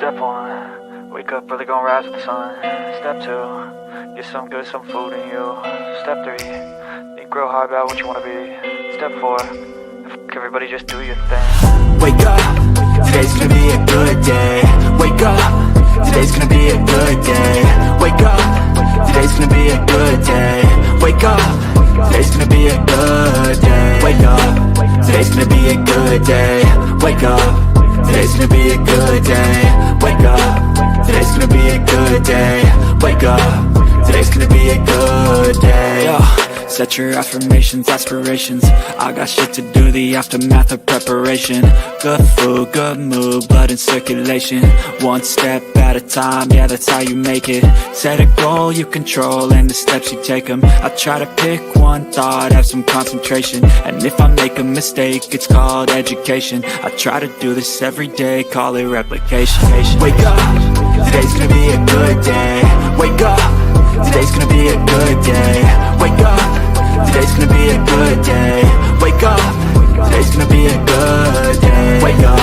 Step 1, wake up early, gonna rise with the sun. Step 2, get some good, some food in you. Step 3, think real hard about what you wanna be. Step 4, everybody just do your thing. Wake up, today's gonna be a good day. Wake up, today's gonna be a good day. Wake up, today's gonna be a good day. Wake up, today's gonna be a good day. Wake up, today's gonna be a good day. Wake up, today's gonna be a good day. Wake up, today's gonna be a good day. Wake up, today's gonna be a good day. Yo, set your affirmations, aspirations. I got shit to do, the aftermath of preparation. Good food, good mood, blood in circulation. One step at a time, yeah, that's how you make it. Set a goal you control and the steps you take them. I try to pick one thought, have some concentration. And if I make a mistake, it's called education. I try to do this every day, call it replication. Wake up, today's gonna be a good day. Wake up, today's gonna be a good day. Wake up, today's gonna be a good day. Wake up, today's gonna be a good day. Wake up,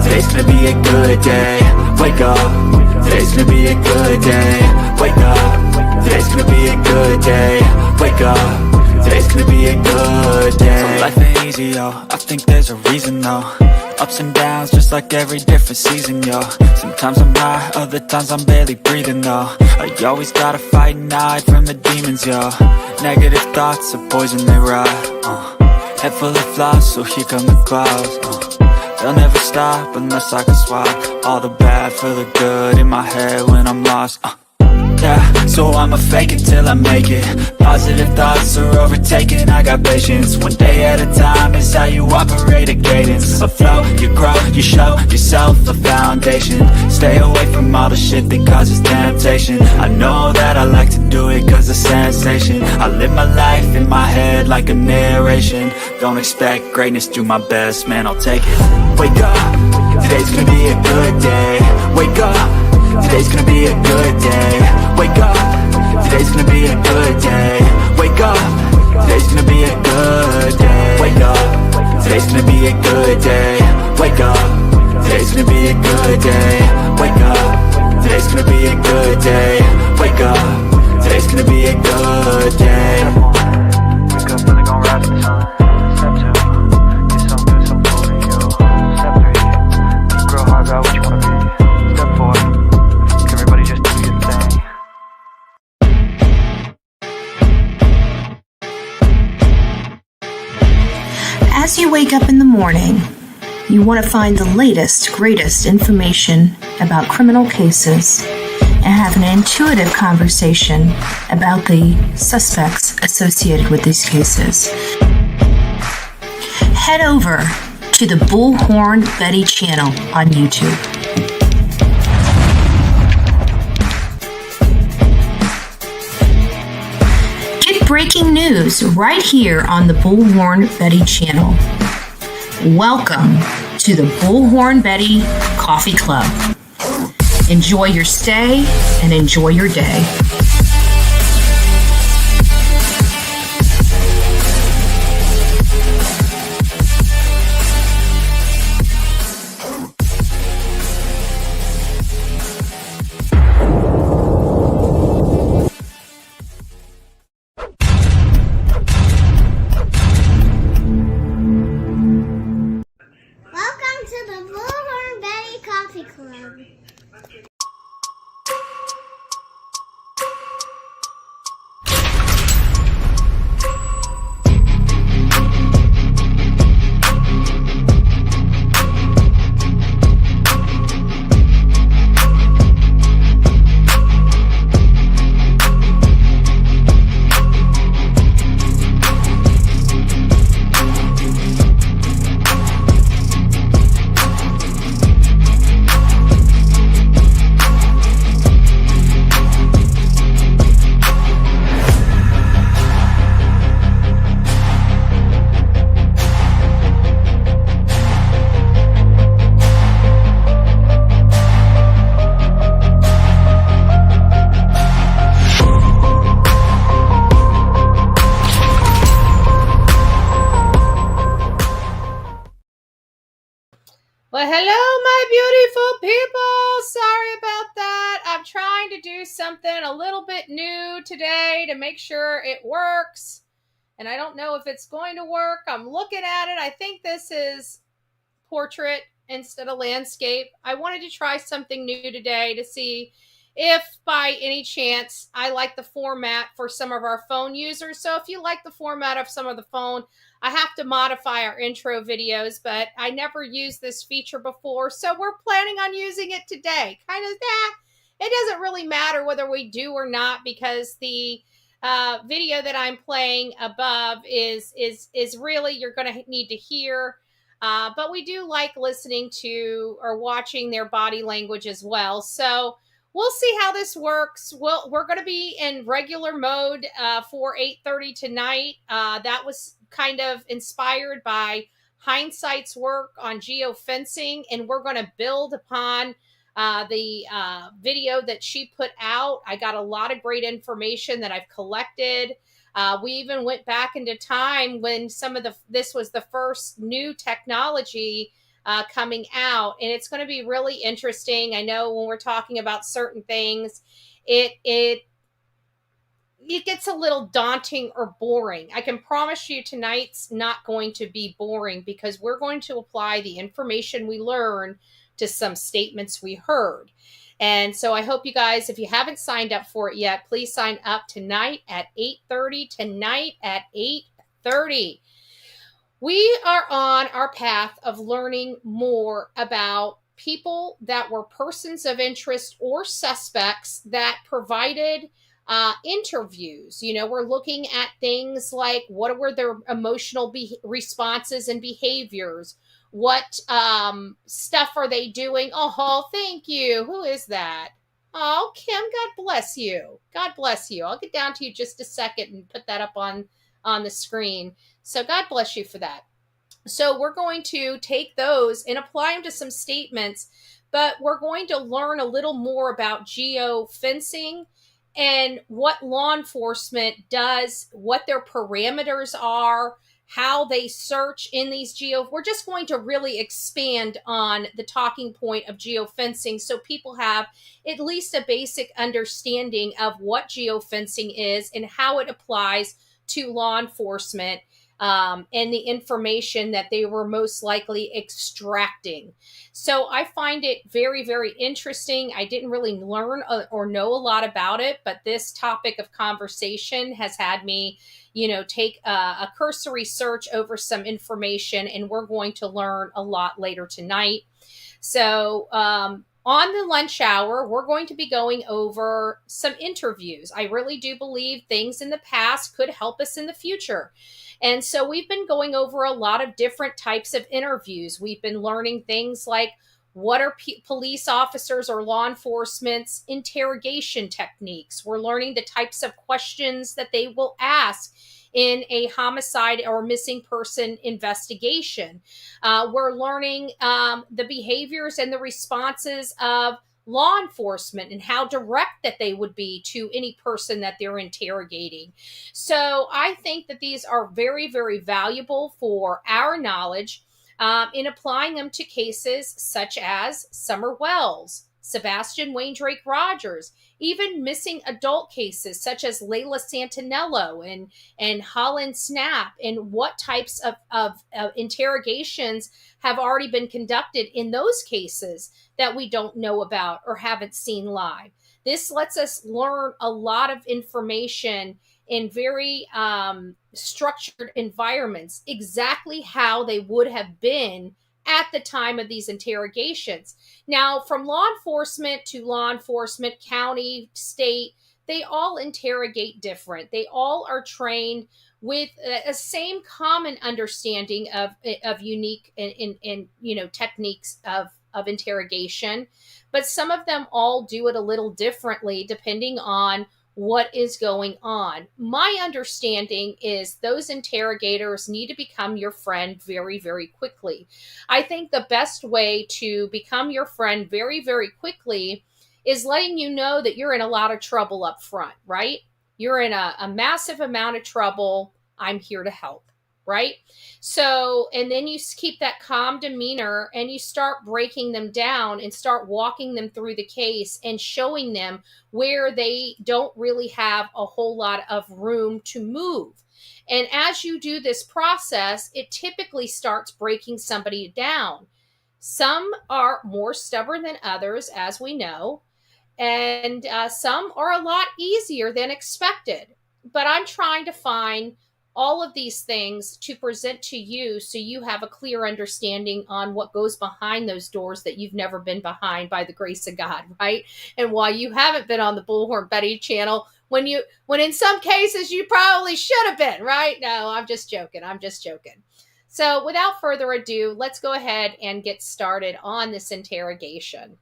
today's gonna be a good day. Wake up, today's gonna be a good day. Wake up, today's gonna be a good day. Wake up, today's gonna be a good day. So life ain't easy, yo, I think there's a reason though. Ups and downs, just like every different season, yo. Sometimes I'm high, other times I'm barely breathing, though. I always gotta fight and hide from the demons, yo. Negative thoughts are poison, they rot. Head full of flaws, so here come the clouds. They'll never stop unless I can swap all the bad for the good in my head when I'm lost. Yeah, so I'ma fake it till I make it. Positive thoughts are overtaken, I got patience. One day at a time is how you operate a cadence. A flow, you grow, you show yourself a foundation. Stay away from all the shit that causes temptation. I know that I like to do it cause it's sensation. I live my life in my head like a narration. Don't expect greatness, do my best, man, I'll take it. Wake up, today's gonna be a good day. Wake up, today's gonna be a good day. Wake up, today's gonna be a good day. Wake up, today's gonna be a good day. Wake up, today's gonna be a good day. Wake up, today's gonna be a good day. Wake up, today's gonna be a good day. Wake up, today's gonna be a good day. Wake up early, gonna rise with the sun. Step 2, get some good, some food in you. Step 3, think real hard about what you wanna be. Step 4, everybody just do your thing. As you wake up in the morning, you want to find the latest, greatest information about criminal cases and have an intuitive conversation about the suspects associated with these cases. Head over to the Bullhorn Betty channel on YouTube. Breaking news right here on the Bullhorn Betty channel. Welcome to the Bullhorn Betty Coffee Club. Enjoy your stay and enjoy your day. something a little bit new today to make sure it works. And I don't know if it's going to work. I'm looking at it. I think this is portrait instead of landscape. I wanted to try something new today to see if by any chance I like the format for some of our phone users. So if you like the format of some of the phone, I have to modify our intro videos, but I never used this feature before, so we're planning on using it today. Kind of that. It doesn't really matter whether we do or not, because the video that I'm playing above is really, you're going to need to hear. But we do like listening to or watching their body language as well. So we'll see how this works. We're going to be in regular mode for 8:30 tonight. That was kind of inspired by Hindsight's work on geofencing, and we're going to build upon the video that she put out. I got a lot of great information that I've collected. We even went back into time when this was the first new technology coming out, and it's going to be really interesting. I know when we're talking about certain things, it gets a little daunting or boring. I can promise you tonight's not going to be boring, because we're going to apply the information we learn to some statements we heard. And so I hope you guys, if you haven't signed up for it yet, please sign up tonight at 8:30. Tonight at 8:30. We are on our path of learning more about people that were persons of interest or suspects that provided interviews. You know, we're looking at things like, what were their emotional responses and behaviors? What stuff are they doing? Oh, thank you. Who is that? Oh, Kim, God bless you. God bless you. I'll get down to you just a second and put that up on the screen. So God bless you for that. So we're going to take those and apply them to some statements, but we're going to learn a little more about geofencing and what law enforcement does, what their parameters are, how they search in these we're just going to really expand on the talking point of geofencing, so people have at least a basic understanding of what geofencing is and how it applies to law enforcement, and the information that they were most likely extracting. So I find it very, very interesting. I didn't really learn or know a lot about it, but this topic of conversation has had me, take a cursory search over some information, and we're going to learn a lot later tonight. So, on the lunch hour, we're going to be going over some interviews. I really do believe things in the past could help us in the future. And so we've been going over a lot of different types of interviews. We've been learning things like, what are police officers or law enforcement's interrogation techniques? We're learning the types of questions that they will ask in a homicide or missing person investigation. We're learning the behaviors and the responses of law enforcement and how direct that they would be to any person that they're interrogating. So I think that these are very, very valuable for our knowledge in applying them to cases such as Summer Wells, Sebastian Wayne Drake Rogers, even missing adult cases such as Layla Santinello and Holland Snap, and what types of interrogations have already been conducted in those cases that we don't know about or haven't seen live. This lets us learn a lot of information in very structured environments, exactly how they would have been at the time of these interrogations. Now, from law enforcement to law enforcement, county, state, they all interrogate different. They all are trained with a same common understanding of unique and techniques of interrogation, but some of them all do it a little differently depending on what is going on. My understanding is those interrogators need to become your friend very, very quickly. I think the best way to become your friend very, very quickly is letting you know that you're in a lot of trouble up front, right? You're in a massive amount of trouble. I'm here to help, right? So, and then you keep that calm demeanor and you start breaking them down and start walking them through the case and showing them where they don't really have a whole lot of room to move. And as you do this process, it typically starts breaking somebody down. Some are more stubborn than others, as we know, and some are a lot easier than expected. But I'm trying to find all of these things to present to you so you have a clear understanding on what goes behind those doors that you've never been behind by the grace of God, right? And why you haven't been on the Bullhorn Betty channel when in some cases you probably should have been, right? No, I'm just joking. So without further ado, let's go ahead and get started on this interrogation.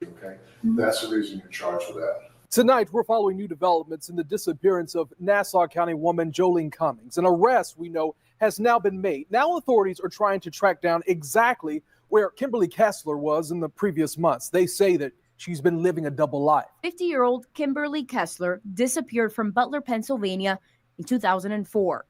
Okay, that's the reason you're charged with that. Tonight, we're following new developments in the disappearance of Nassau County woman Jolene Cummings. An arrest, we know, has now been made. Now authorities are trying to track down exactly where Kimberley Kessler was in the previous months. They say that she's been living a double life. 50-year-old Kimberley Kessler disappeared from Butler, Pennsylvania in 2004.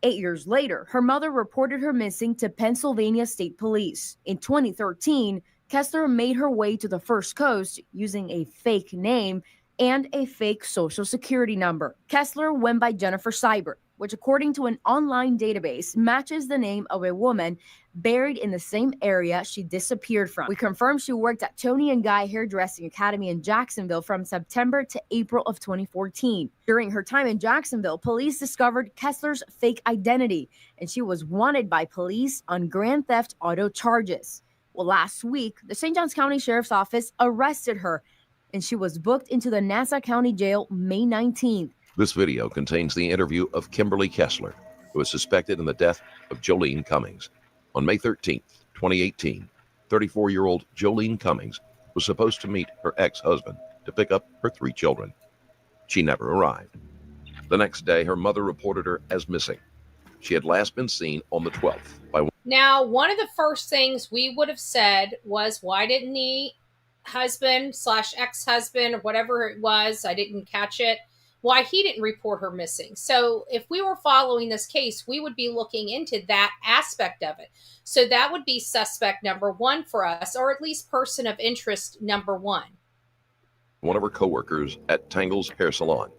8 years later, her mother reported her missing to Pennsylvania State Police. In 2013, Kessler made her way to the First Coast using a fake name and a fake social security number. Kessler went by Jennifer Seibert, which according to an online database matches the name of a woman buried in the same area she disappeared from. We confirmed she worked at Tony and Guy Hairdressing Academy in Jacksonville from September to April of 2014. During her time in Jacksonville, police discovered Kessler's fake identity, and she was wanted by police on grand theft auto charges. Well, last week, the St. Johns County Sheriff's Office arrested her, and she was booked into the Nassau County Jail May 19th. This video contains the interview of Kimberley Kessler, who is suspected in the death of Jolene Cummings. On May 13, 2018, 34-year-old Jolene Cummings was supposed to meet her ex-husband to pick up her 3 children. She never arrived. The next day, her mother reported her as missing. She had last been seen on the 12th by... Now, one of the first things we would have said was, why didn't the husband/ex-husband or whatever it was, I didn't catch it, why he didn't report her missing? So if we were following this case, we would be looking into that aspect of it. So that would be suspect number 1 for us, or at least person of interest number 1. One of her co-workers at Tangle's Hair Salon.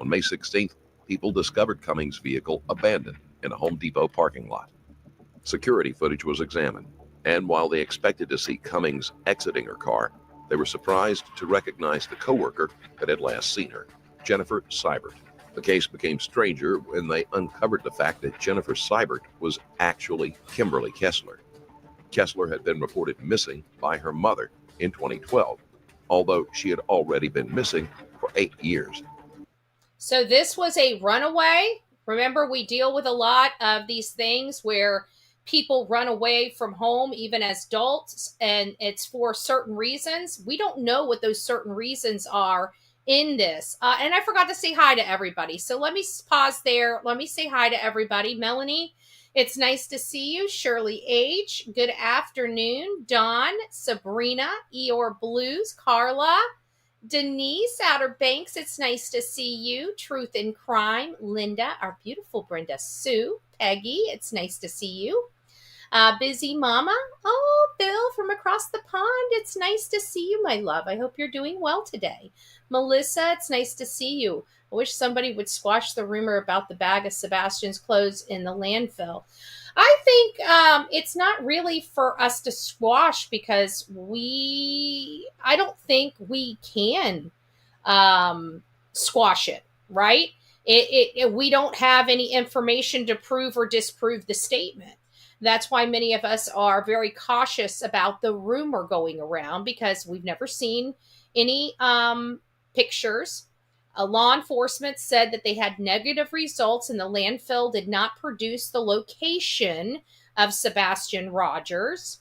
On May 16th, people discovered Cummings' vehicle abandoned in a Home Depot parking lot. Security footage was examined, and while they expected to see Cummings exiting her car, they were surprised to recognize the co-worker that had last seen her, Jennifer Seibert. The case became stranger when they uncovered the fact that Jennifer Seibert was actually Kimberley Kessler. Kessler had been reported missing by her mother in 2012, although she had already been missing for 8 years. So this was a runaway. Remember, we deal with a lot of these things where people run away from home, even as adults, and it's for certain reasons. We don't know what those certain reasons are in this. And I forgot to say hi to everybody. So let me pause there. Let me say hi to everybody. Melanie, it's nice to see you. Shirley H., good afternoon. Dawn, Sabrina, Eeyore Blues, Carla, Denise, Outer Banks, it's nice to see you. Truth in Crime, Linda, our beautiful Brenda, Sue, Peggy, it's nice to see you. Busy Mama, oh, Bill from across the pond, it's nice to see you, my love. I hope you're doing well today. Melissa, it's nice to see you. I wish somebody would squash the rumor about the bag of Sebastian's clothes in the landfill. I think it's not really for us to squash because I don't think we can squash it, right? We don't have any information to prove or disprove the statement. That's why many of us are very cautious about the rumor going around because we've never seen any pictures. Law enforcement said that they had negative results and the landfill did not produce the location of Sebastian Rogers,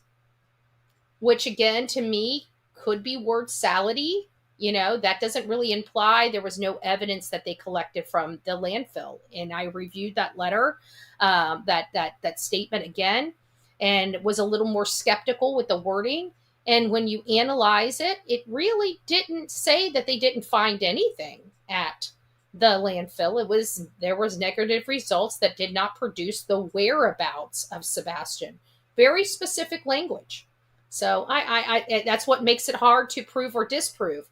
which again, to me, could be word salady. You know, that doesn't really imply there was no evidence that they collected from the landfill. And I reviewed that letter, that statement again, and was a little more skeptical with the wording. And when you analyze it, it really didn't say that they didn't find anything at the landfill. There was negative results that did not produce the whereabouts of Sebastian. Very specific language. So I that's what makes it hard to prove or disprove.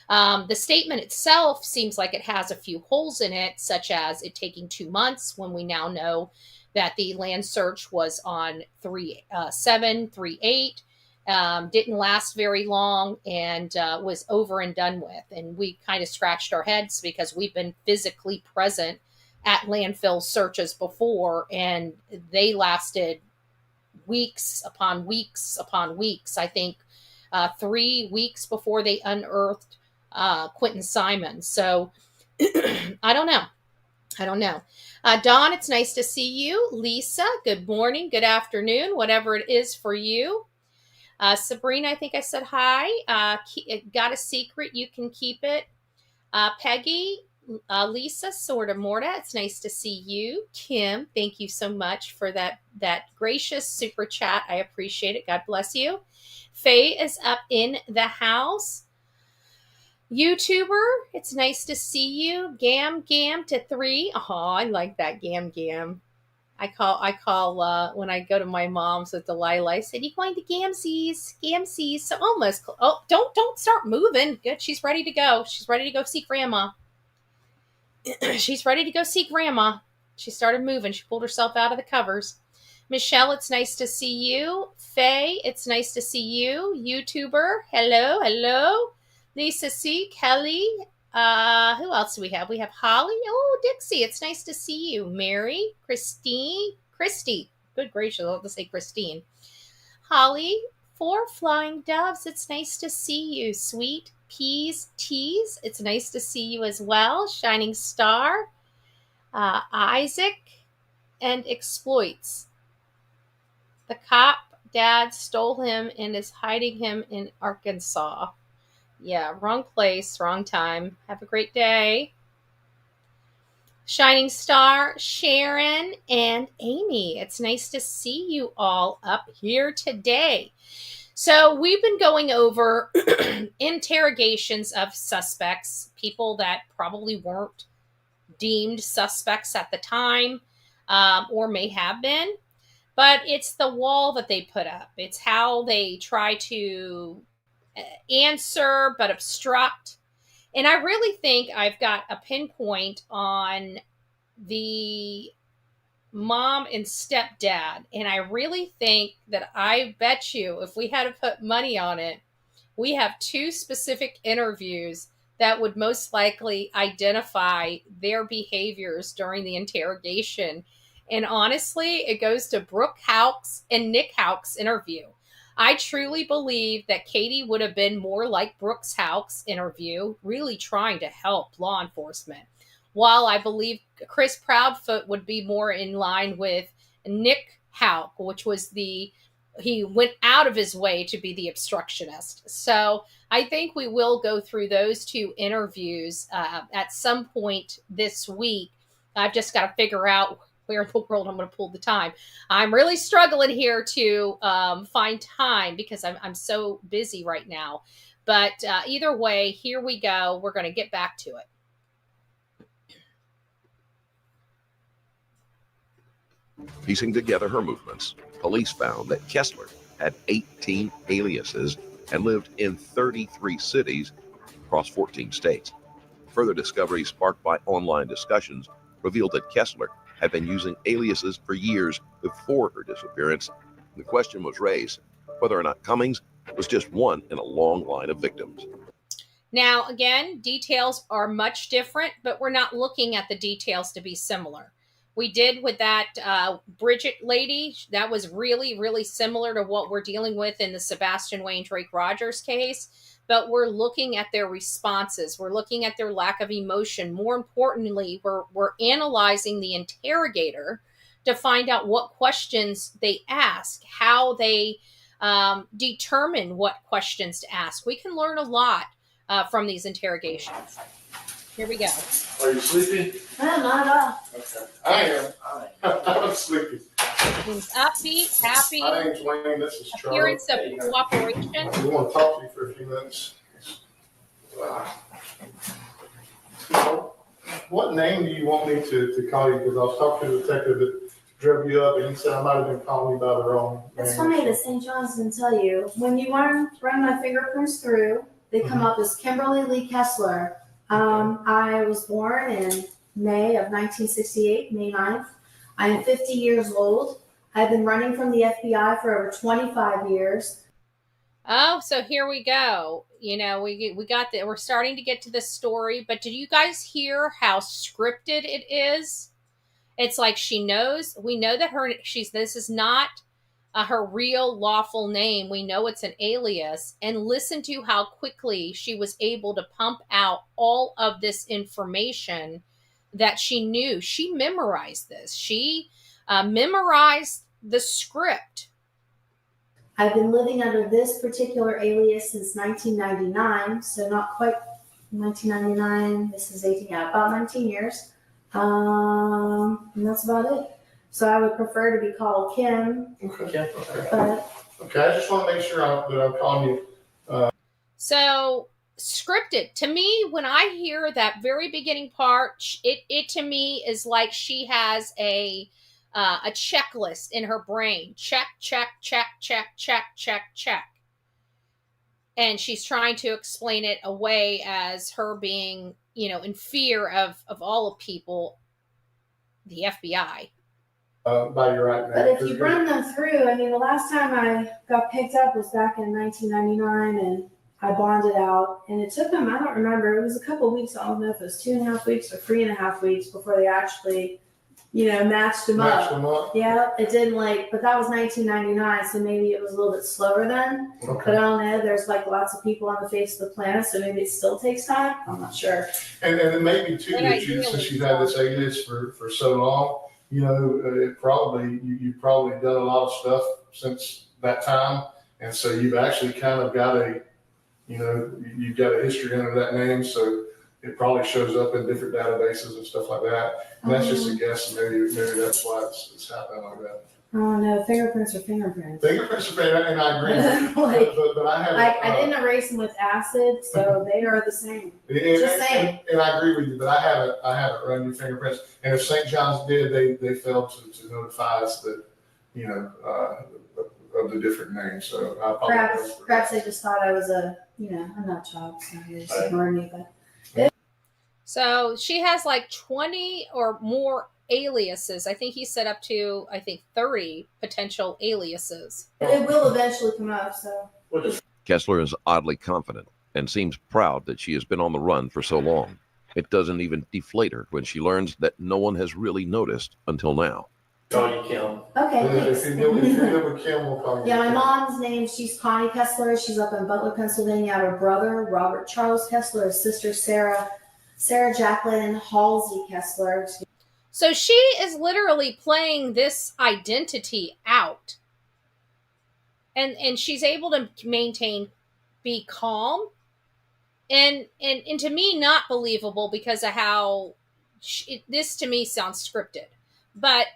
The statement itself seems like it has a few holes in it, such as it taking 2 months, when we now know that the land search was on 3/7, 3/8, didn't last very long, and was over and done with. And we kind of scratched our heads because we've been physically present at landfill searches before, and they lasted weeks upon weeks upon weeks. I think 3 weeks before they unearthed Quentin Simon. So I don't know. Dawn, it's nice to see you. Lisa, good morning, good afternoon, whatever it is for you. Sabrina, I think I said hi. Got a secret, you can keep it. Peggy, Lisa, sorta Morta, it's nice to see you. Kim, thank you so much for that gracious super chat. I appreciate it. God bless you. Faye is up in the house. YouTuber, it's nice to see you. Gam to 3. Oh, I like that Gam. I call when I go to my mom's with Delilah. I said, "You going to Gamsies?" So almost. Oh, don't start moving. Good, she's ready to go. She's ready to go see Grandma. She's ready to go see Grandma. She started moving. She pulled herself out of the covers. Michelle, it's nice to see you. Faye, it's nice to see you. YouTuber, hello. Lisa C. Kelly. Who else do we have? We have Holly. Oh, Dixie, it's nice to see you. Mary, Christy. Good gracious, I'll have to say Christine. Holly, 4 Flying Doves. It's nice to see you. Sweet Peas Teas. It's nice to see you as well. Shining Star. Isaac and Exploits. The cop dad stole him and is hiding him in Arkansas. Yeah, wrong place, wrong time. Have a great day. Shining Star, Sharon, and Amy. It's nice to see you all up here today. So we've been going over interrogations of suspects, people that probably weren't deemed suspects at the time, or may have been. But it's the wall that they put up. It's how they try to answer but obstruct. And I really think I've got a pinpoint on the mom and stepdad. And I really think that, I bet you if we had to put money on it, we have 2 specific interviews that would most likely identify their behaviors during the interrogation. And honestly, it goes to Brooke Houck's and Nick Houck's interview. I truly believe that Katie would have been more like Brooks Houck's interview, really trying to help law enforcement. While I believe Chris Proudfoot would be more in line with Nick Houck, which was he went out of his way to be the obstructionist. So I think we will go through those 2 interviews at some point this week. I've just got to figure out where in the world I'm going to pull the time. I'm really struggling here to find time because I'm so busy right now. But either way, here we go. We're going to get back to it. Piecing together her movements, police found that Kessler had 18 aliases and lived in 33 cities across 14 states. Further discoveries sparked by online discussions revealed that Kessler had been using aliases for years before her disappearance. The question was raised whether or not Cummings was just one in a long line of victims. Now, again, details are much different, but we're not looking at the details to be similar. We did with that Bridget lady. That was really, really similar to what we're dealing with in the Sebastian Wayne Drake Rogers case. But we're looking at their responses. We're looking at their lack of emotion. More importantly, we're analyzing the interrogator to find out what questions they ask, how they determine what questions to ask. We can learn a lot from these interrogations. Here we go. Are you sleepy? No, not at all. Okay. I am. I'm sleepy. Seems upbeat, happy, My name's Wayne. This is Charlie. appearance of cooperation. We want to talk to you for a few minutes. What name do you want me to call you? Because I was talking to the detective that drove you up, and he said I might have been calling you by the wrong name. It's funny that St. John's didn't tell you. When you run my fingerprints through, they come up as Kimberley Lee Kessler. I was born in May of 1968, May 9th. I am 50 years old. I've been running from the FBI for over 25 years. Oh, so here we go. You know, we got that. We're starting to get to this story, but did you guys hear how scripted it is? It's like she knows. We know that this is not her real lawful name. We know it's an alias. And listen to how quickly she was able to pump out all of this information that she knew. She memorized this. She memorized the script. I've been living under this particular alias since 1999, so not quite 1999. This is 18, about 19 years. And that's about it. So I would prefer to be called Kim. Okay. But Okay, I just want to make sure that I'm calling you. So scripted to me, when I hear that very beginning part, it to me is like she has a checklist in her brain. Check, check, check, check, check, check, check. And she's trying to explain it away as her being, in fear of all of people, the FBI. By your right name. But if you run them through, the last time I got picked up was back in 1999, and I bonded out. And it took them, I don't remember, it was a couple of weeks. I don't know if it was 2.5 weeks or 3.5 weeks before they actually, matched them up. Yeah, it didn't but that was 1999, so maybe it was a little bit slower then. Okay. But I don't know, there's lots of people on the face of the planet, so maybe it still takes time. I'm not sure. And it may be too that since you've had this alias for so long, you've probably done a lot of stuff since that time, and so you've actually kind of got you've got a history under that name, so it probably shows up in different databases and stuff like that. And that's just a guess, and maybe that's why it's happening like that. Oh no, fingerprints are fingerprints. Fingerprints are fair, and I agree. but I have. I didn't erase them with acid, so they are the same. Just saying. And I agree with you, but I haven't run your fingerprints. And if St. John's did, they failed to notify us that of the different names. So I apologize. Perhaps they just thought I was a nut job, so they just ignored me. But so she has 20 or more aliases. I think he set up to 30 potential aliases. It will eventually come up. So Kessler is oddly confident and seems proud that she has been on the run for so long. It doesn't even deflate her when she learns that no one has really noticed until now. Call you Kim. Okay, If you live with Kim, we'll call you. Yeah, my mom's name, she's Connie Kessler. She's up in Butler, Pennsylvania. I have a brother, Robert Charles Kessler, his sister, Sarah Jacqueline Halsey Kessler. So she is literally playing this identity out. And she's able to be calm. And to me, not believable because of how this to me sounds scripted. But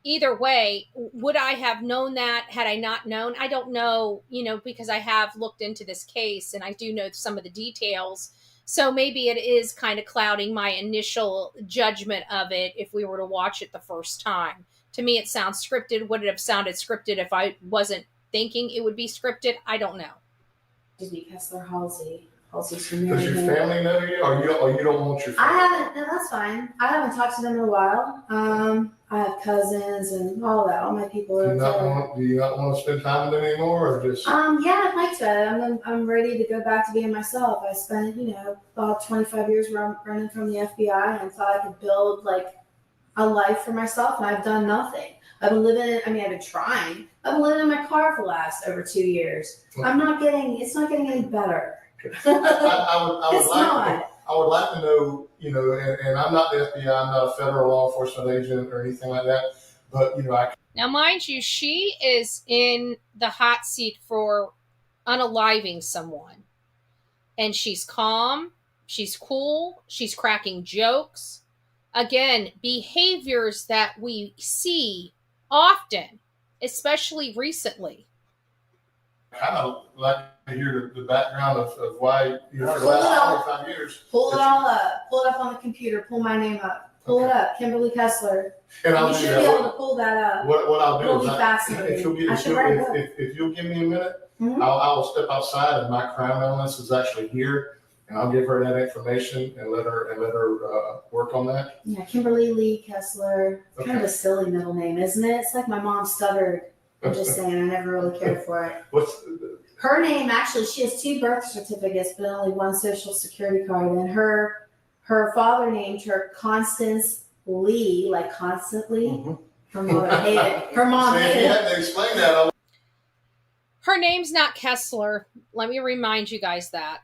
either way, would I have known that had I not known? I don't know, because I have looked into this case and I do know some of the details. So maybe it is kind of clouding my initial judgment of it if we were to watch it the first time. To me, it sounds scripted. Would it have sounded scripted if I wasn't thinking it would be scripted? I don't know. Excuse me, Kessler Halsey. Halsey's from Does your Miranda. family know you, or you don't want your family? I haven't. No, that's fine. I haven't talked to them in a while. I have cousins and all that. All my people are. Do you not want to spend time with them anymore, or just? Yeah, I'd like to. I'm ready to go back to being myself. I spent, about 25 years running from the FBI, and thought I could build a life for myself, and I've done nothing. I've been living. I've been trying. I've been living in my car for the last over 2 years. It's not getting any better. I would like to know, and I'm not the FBI, I'm not a federal law enforcement agent or anything like that, but Now, mind you, she is in the hot seat for unaliving someone, and she's calm, she's cool, she's cracking jokes. Again, behaviors that we see often, especially recently. Kind of like to hear the background of why, for the last 25 years. Pull it all up. Pull it up on the computer. Pull my name up. Pull it up. Kimberly Kessler. And I'll You do should that. be able to pull that up. What I'll do It'll is be fascinating. if you'll give me a minute, Mhm. I will step outside, and my crime analyst is actually here, and I'll give her that information and let her work on that. Yeah, Kimberly Lee Kessler. Kind of Okay. a silly middle name, isn't it? It's like my mom stuttered. I'm just saying, I never really cared for it. What's Her name, actually, she has 2 birth certificates, but only 1 social security card. And her father named her Constance Lee, like constantly. Her mother hated. Her mom See, you hated. had to explain that. Her name's not Kessler. Let me remind you guys that.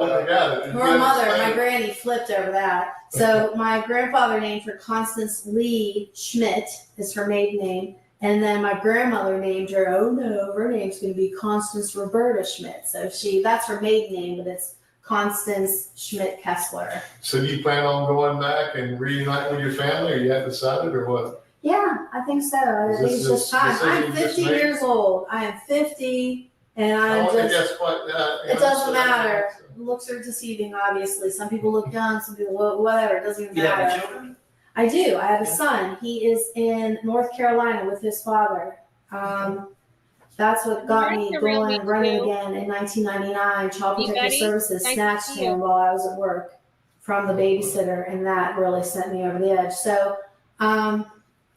I got it. Her mother, my granny, flipped over that. So my grandfather named her Constance Lee Schmidt, is her maiden name. And then my grandmother named her, oh no, her name's going to be Constance Roberta Schmidt. So that's her maiden name, but it's Constance Schmidt Kessler. So do you plan on going back and reuniting with your family, or you haven't decided, or what? Yeah, I think so. I think it's just time. I'm 50 years old. I am 50, and I'm just. It doesn't matter. Looks are deceiving, obviously. Some people look young, some people look whatever. It doesn't even matter. You have children? I do. I have a son. He is in North Carolina with his father. That's what got me going and running again in 1999. Child Protective Services snatched him while I was at work from the babysitter, and that really sent me over the edge. So,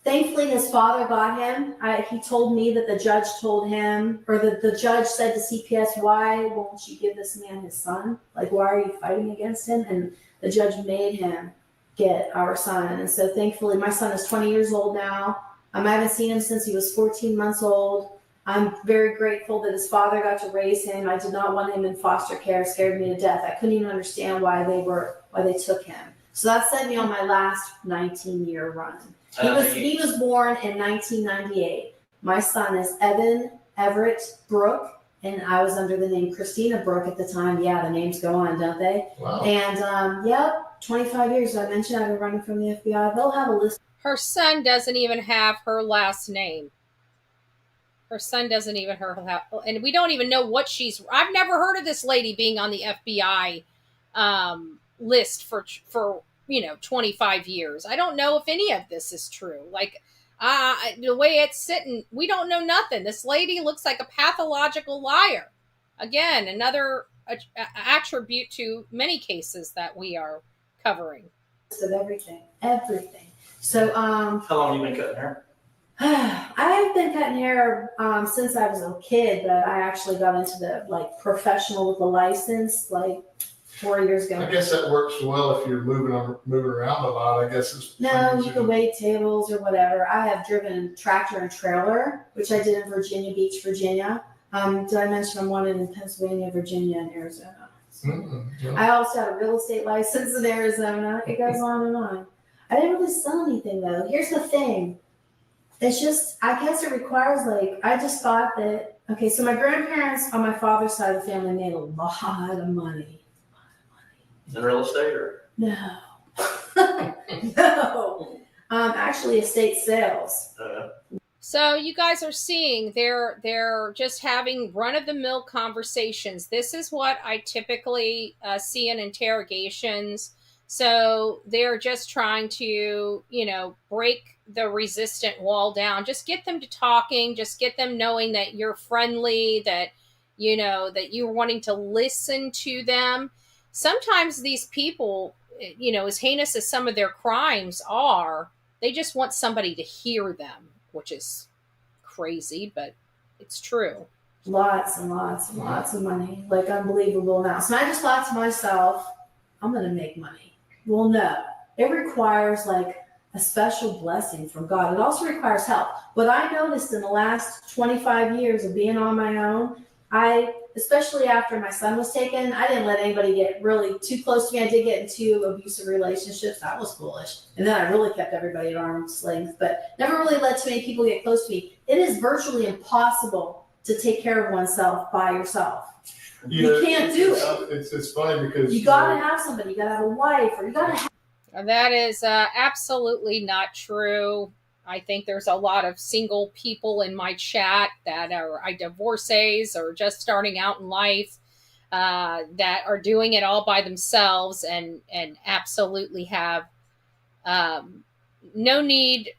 thankfully, his father got him. He told me that the judge told him, or the judge said to CPS, why won't you give this man his son? Like, why are you fighting against him? And the judge made him get our son. And so thankfully, my son is 20 years old now. I haven't seen him since he was 14 months old. I'm very grateful that his father got to raise him. I did not want him in foster care. It scared me to death. I couldn't even understand why they took him. So that sent me on my last 19-year run. He was born in 1998. My son is Evan Everett Brooke, and I was under the name Christina Brooke at the time. Yeah, the names go on, don't they? Wow. And 25 years. I mentioned I've been running from the FBI. They'll have a list. Her son doesn't even have her last name. Her son doesn't even have, and we don't even know what I've never heard of this lady being on the FBI list for 25 years. I don't know if any of this is true. Like, the way it's sitting, we don't know nothing. This lady looks like a pathological liar. Again, another attribute to many cases that we are covering. Of everything. So, How long have you been cutting hair? I've been cutting hair since I was a kid, but I actually got into the professional with a license 4 years ago. I guess that works well if you're moving around a lot. I guess it's No, you can wait tables or whatever. I have driven tractor and trailer, which I did in Virginia Beach, Virginia. Did I mention I'm wanted in Pennsylvania, Virginia, and Arizona? yeah. I also had a real estate license in Arizona. It goes on and on. I didn't really sell anything though. Here's the thing. It's just, I guess it requires I just thought that, okay, so my grandparents on my father's side of the family made a lot of money. In real estate or? No. No. Actually estate sales. So you guys are seeing they're just having run-of-the-mill conversations. This is what I typically see in interrogations. So they're just trying to, break the resistant wall down. Just get them to talking. Just get them knowing that you're friendly, that, that you're wanting to listen to them. Sometimes these people, as heinous as some of their crimes are, they just want somebody to hear them, which is crazy, but it's true. Lots and lots and lots of money, unbelievable amounts. And I just thought to myself, I'm going to make money. Well, no, it requires a special blessing from God. It also requires help. What I noticed in the last 25 years of being on my own, especially after my son was taken, I didn't let anybody get really too close to me. I did get into abusive relationships. That was foolish. And then I really kept everybody at arm's length, but never really let too many people get close to me. It is virtually impossible to take care of oneself by yourself. You can't do it. It's funny because you got to have somebody. You got to have a wife, or you got to have. And that is absolutely not true. I think there's a lot of single people in my chat that are divorcees or just starting out in life, that are doing it all by themselves and absolutely have no need,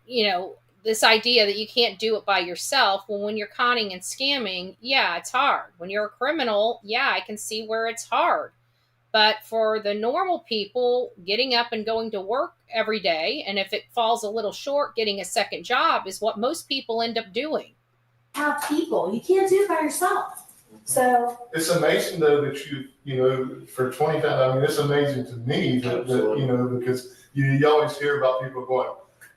this idea that you can't do it by yourself. Well, when you're conning and scamming, yeah, it's hard. When you're a criminal, yeah, I can see where it's hard. But for the normal people, getting up and going to work every day, and if it falls a little short, getting a second job is what most people end up doing. Have people. You can't do it by yourself. So it's amazing though that for 25, I mean, it's amazing to me that because you always hear about people going,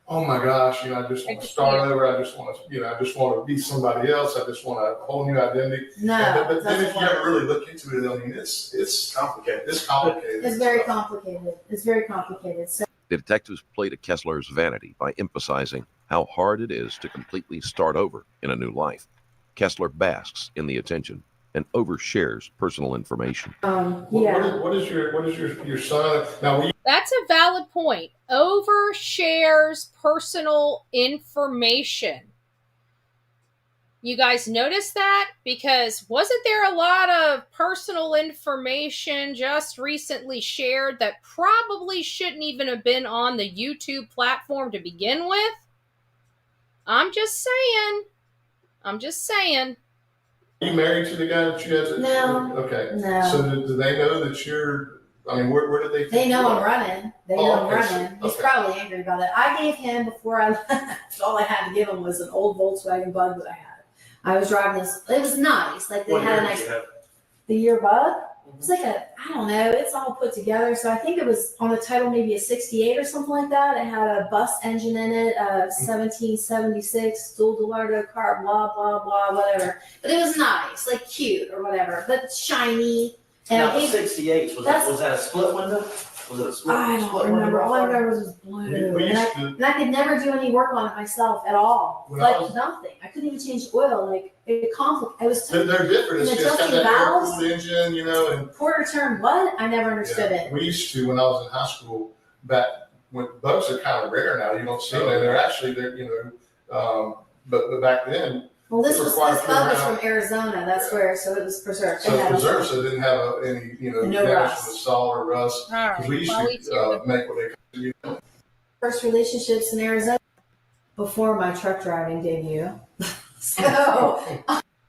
oh my gosh, I just want to start over. I just want to, I just want to be somebody else. I just want a whole new identity. No, but then if you ever really look into it, I mean, it's complicated. It's complicated. It's very complicated. It's very complicated. So The detectives play to Kessler's vanity by emphasizing how hard it is to completely start over in a new life. Kessler basks in the attention and overshares personal information. What is your son? Now, that's a valid point. Overshares personal information. You guys notice that? Because wasn't there a lot of personal information just recently shared that probably shouldn't even have been on the YouTube platform to begin with? I'm just saying. Are you married to the guy that you have? No. Okay. No. So do they know that you're? I mean, where do they? They know I'm running. They know I'm okay, running. so- He's probably angry about it. I gave him before I left. All I had to give him was an old Volkswagen Bug that I had. I was driving this. It was nice. Like they What had a year nice. did you have? The year Bug. It's like I don't know. It's all put together. So I think it was on the title maybe a '68 or something like that. It had a bus engine in it, 1776 dual Gallardo car, blah blah blah, whatever. But it was nice, like cute or whatever, but shiny. And Now I the gave, 68, was that a split window? Was it a split? I don't split remember. window? All I remember was blue. We And used to. I could never do any work on it myself at all. When I Like was- nothing. I couldn't even change the oil. Like it complicated. It was They're different. It's And the just got tilting that air valves? cooled engine, and quarter turn. What? I never understood yeah. it. We used to when I was in high school. Back when bugs are kind of rare now, you don't see them. They're actually but back then. Well, this It was required this bug was around- from Arizona. That's where, so it was preserved. So It had- preserved, so it didn't have any No damage rust. with salt or rust. All right. Because we used Well, to make what they call First relationships in Arizona before my truck driving debut. So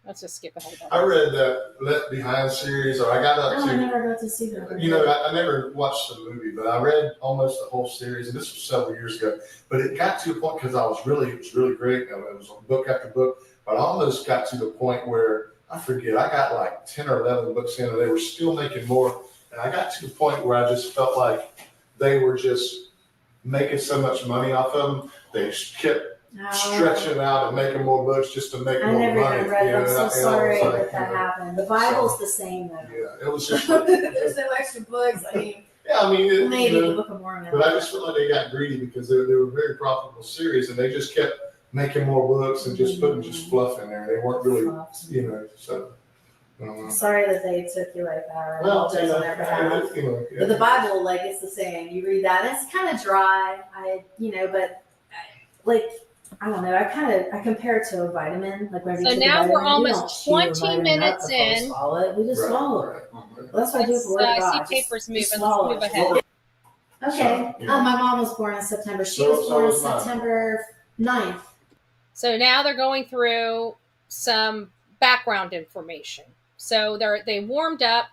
Let's just skip ahead. I read that Left Behind series, or I got up no, I to. never got to see that. I never watched the movie, but I read almost the whole series, and this was several years ago. But it got to a point because it was really great. It was book after book, but I almost got to the point where I forget. I got like 10 or 11 books in, and they were still making more. And I got to the point where I just felt like they were just making so much money off of them. They just kept stretching out and making more books just to make I more never money. even read it. I'm and so I was sorry like, that happened. The Bible's the same though. Yeah, it was just. There's no extra books. I mean, Yeah, I mean, maybe the Book of Mormon. but I just feel like they got greedy because they were a very profitable series, and they just kept making more books and just putting just fluff in there. They weren't really, so. Sorry that they took you like that. I Well, apologize on their behalf. yeah. But the Bible, like, it's the same. You read that, and it's kind of dry. But like, I don't know. I compare it to a vitamin. Like whenever you So take a now we're vitamin, you don't almost chew a 20 vitamin minutes up before you in. swallow it. We just Right, swallow it. right. Well, that's what I do with the word of I God. see Just- papers moving. just Let's swallow move it. ahead. Okay. So, yeah. My mom was born in September. She So- was so born was mine. September 9th. So now they're going through some background information. So they warmed up.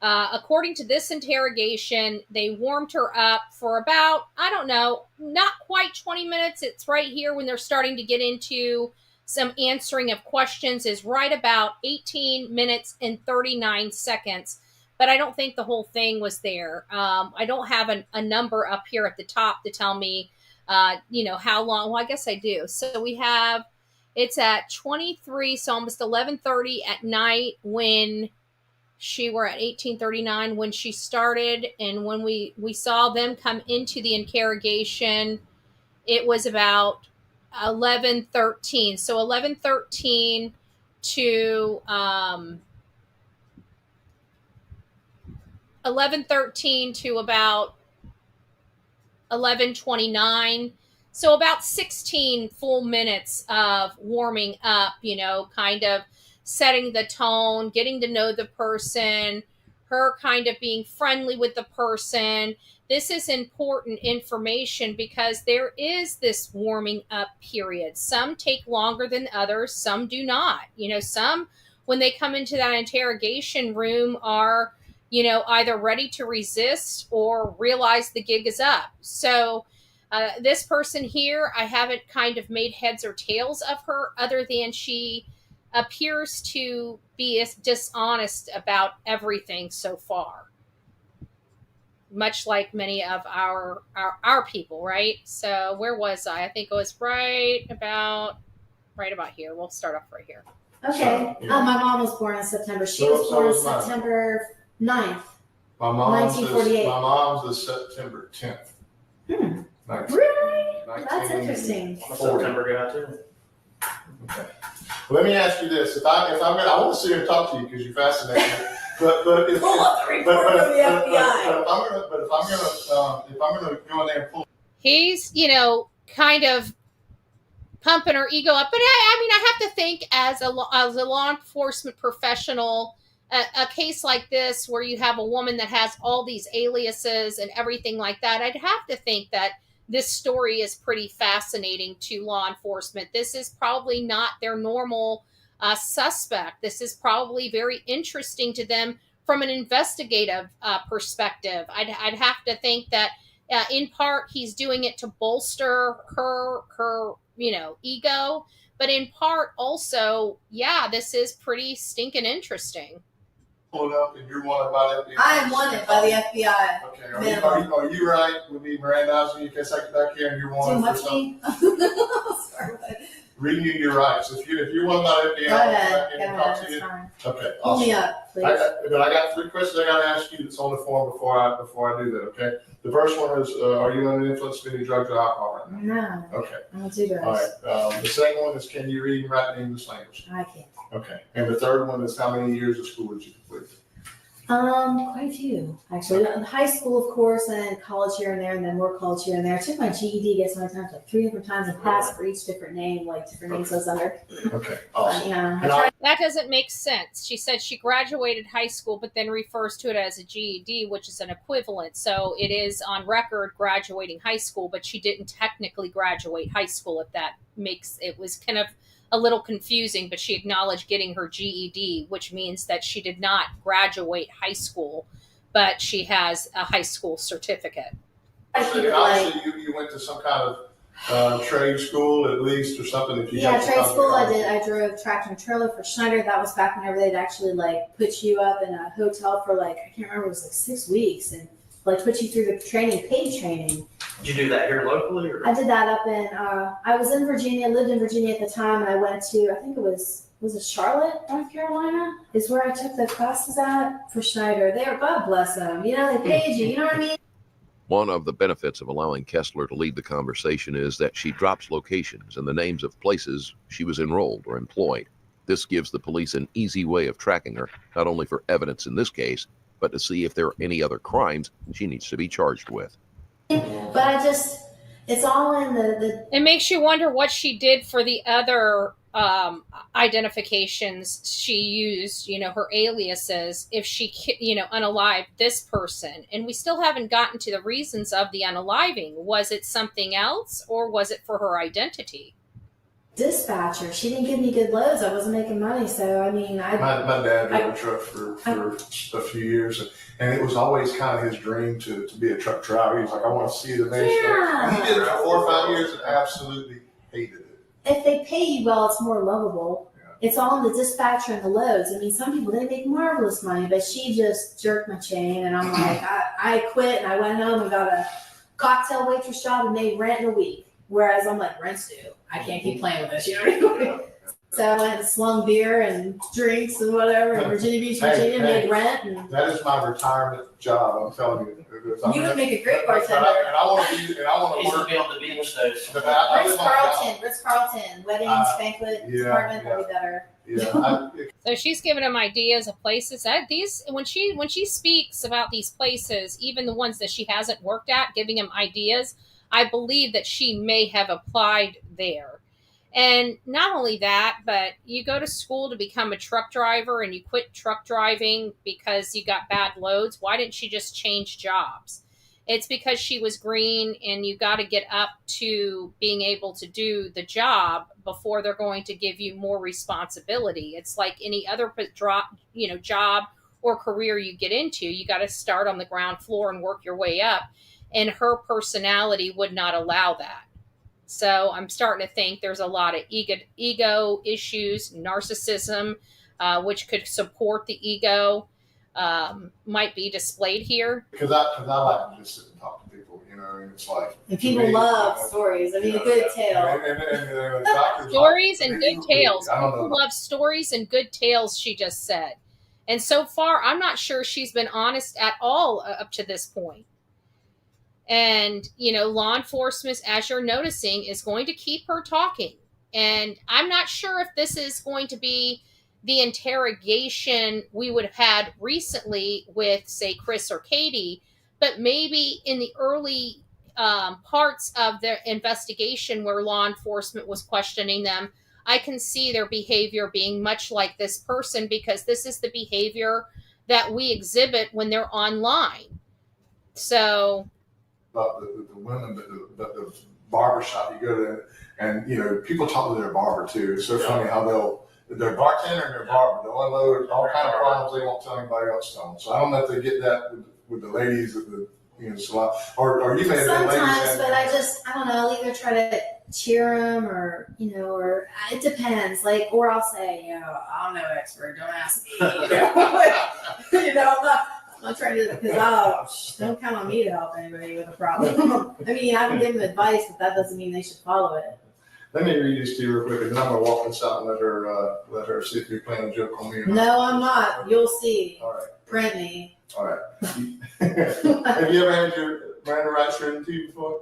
According to this interrogation, they warmed her up for about, I don't know, not quite 20 minutes. It's right here when they're starting to get into some answering of questions is right about 18 minutes and 39 seconds. But I don't think the whole thing was there. I don't have a number up here at the top to tell me, how long. Well, I guess I do. So it's at 23, so almost 11:30 at night when we're at 18:39 when she started, and when we saw them come into the interrogation, it was about 11:13. So 11:13 to 11:13 to about 11:29. So about 16 full minutes of warming up, kind of setting the tone, getting to know the person, her kind of being friendly with the person. This is important information because there is this warming up period. Some take longer than others, some do not. Some, when they come into that interrogation room, are, either ready to resist or realize the gig is up. So this person here, I haven't kind of made heads or tails of her other than she appears to be dishonest about everything so far, much like many of our people, right? So where was I think it was right about here. We'll start off right here. Okay. So, yeah. My mom was born in September. She So- was so born was mine. September 9th. My mom's 1948. My mom's is September 10th. Really? That's interesting. I'm a September guy too. Okay. Let me ask you this: if I'm gonna, I want to sit here and talk to you because you're fascinating. But if, Pull up the report from the FBI. if I'm gonna go in there and pull. He's, kind of pumping her ego up. But I have to think as a law enforcement professional, a case like this where you have a woman that has all these aliases and everything like that, I'd have to think that this story is pretty fascinating to law enforcement. This is probably not their normal suspect. This is probably very interesting to them from an investigative perspective. I'd have to think that in part he's doing it to bolster her ego, but in part also, this is pretty stinking interesting. Pull it up, and you're wanted by the FBI. I am wanted by the FBI. Okay. Are you right? We need Miranda in case I get back here and you're wanted for something. Sorry. Reading you your rights. If you're wanted by the FBI, Go ahead. I can talk to you. Fine. Okay. Pull Awesome. me up, please. But I got 3 questions I got to ask you that's on the form before I do that. Okay. The first one is, are you under the influence of any drugs or alcohol right now? No, Okay. I don't do those. All right. The second one is, can you read and write the English language? I can't. Okay. And the third one is, how many years of school did you complete? Quite a few, actually. High school, of course, and college here and there, and then more college here and there. I took my GED, guess how many times? Like 3 different times, and passed for each different name, like different names I was under. Okay. Awesome. Yeah. And I, That doesn't make sense. She said she graduated high school, but then refers to it as a GED, which is an equivalent. So it is on record graduating high school, but she didn't technically graduate high school, if that makes it was kind of a little confusing, but she acknowledged getting her GED, which means that she did not graduate high school, but she has a high school certificate. obviously you went to some kind of trade school at least or something. If you trade school I did. I drove tractor and trailer for Schneider. That was back whenever they'd actually put you up in a hotel for I can't remember, it was 6 weeks and put you through the paid training. Did you do that here locally? Or? I did that up in, I was in Virginia, lived in Virginia at the time, and I went to, I think it was Charlotte, North Carolina, is where I took the classes at for Schneider. God bless them. They paid you, you know what I mean? One of the benefits of allowing Kessler to lead the conversation is that she drops locations and the names of places she was enrolled or employed. This gives the police an easy way of tracking her, not only for evidence in this case, but to see if there are any other crimes she needs to be charged with. But it's all in the It makes you wonder what she did for the other identifications she used, her aliases, if she, unalived this person. And we still haven't gotten to the reasons of the unaliving. Was it something else or was it for her identity? dispatcher. She didn't give me good loads. I wasn't making money. So, my dad drove a truck for a few years, and it was always kind of his dream to be a truck driver. He was like, I want to see the nation. Yeah. And he did it for 4 or 5 years and absolutely hated it. If they pay you well, it's more lovable. Yeah. It's all in the dispatcher and the loads. Some people, they make marvelous money, but she just jerked my chain, and I'm like, I quit, and I went home and got a cocktail waitress job and made rent in a week. Whereas I'm like, rent's due. I can't keep playing with this, you know what I mean? So I went and slung beer and drinks and whatever in Virginia Beach, Virginia, made rent. And that is my retirement job, I'm telling you. You would make a great bartender. And I want to He's work. gonna be on the beach though. Ritz-Carlton, weddings, banquet, apartment, that'd be better. Yeah. So she's giving him ideas of places that when she speaks about these places, even the ones that she hasn't worked at, giving him ideas. I believe that she may have applied there. And not only that, but you go to school to become a truck driver and you quit truck driving because you got bad loads. Why didn't she just change jobs? It's because she was green, and you got to get up to being able to do the job before they're going to give you more responsibility. It's like any other job or career you get into. You got to start on the ground floor and work your way up. And her personality would not allow that. So I'm starting to think there's a lot of ego issues, narcissism, which could support the ego, might be displayed here. Because I like to just sit and talk to people, and it's like. And people love stories. I mean, a good tale. And doctors Stories like, and good tales. I don't People know. love stories and good tales, she just said. And so far, I'm not sure she's been honest at all up to this point. And, law enforcement, as you're noticing, is going to keep her talking. And I'm not sure if this is going to be the interrogation we would have had recently with, say, Chris or Katie, but maybe in the early parts of their investigation where law enforcement was questioning them, I can see their behavior being much like this person, because this is the behavior that we exhibit when they're online. So... About the women, the barbershop, you go there, and people talk to their barber too. It's so funny how their bartender and their barber, they'll unload all kind of problems they won't tell anybody else on. So I don't know if they get that with the ladies at the salon, or you may have been ladies. Sometimes, but I don't know, I'll either try to cheer them or it depends. Or I'll say, I'm no expert, don't ask me. I'm not trying to, because don't count on me to help anybody with a problem. I mean, I can give them advice, but that doesn't mean they should follow it. Let me read this to you real quick, and then I'm going to walk this out and let her see if you're playing a joke on me or not. No, I'm not. You'll see. All right. Print me. All right. Have you ever had your Miranda rights written to you before?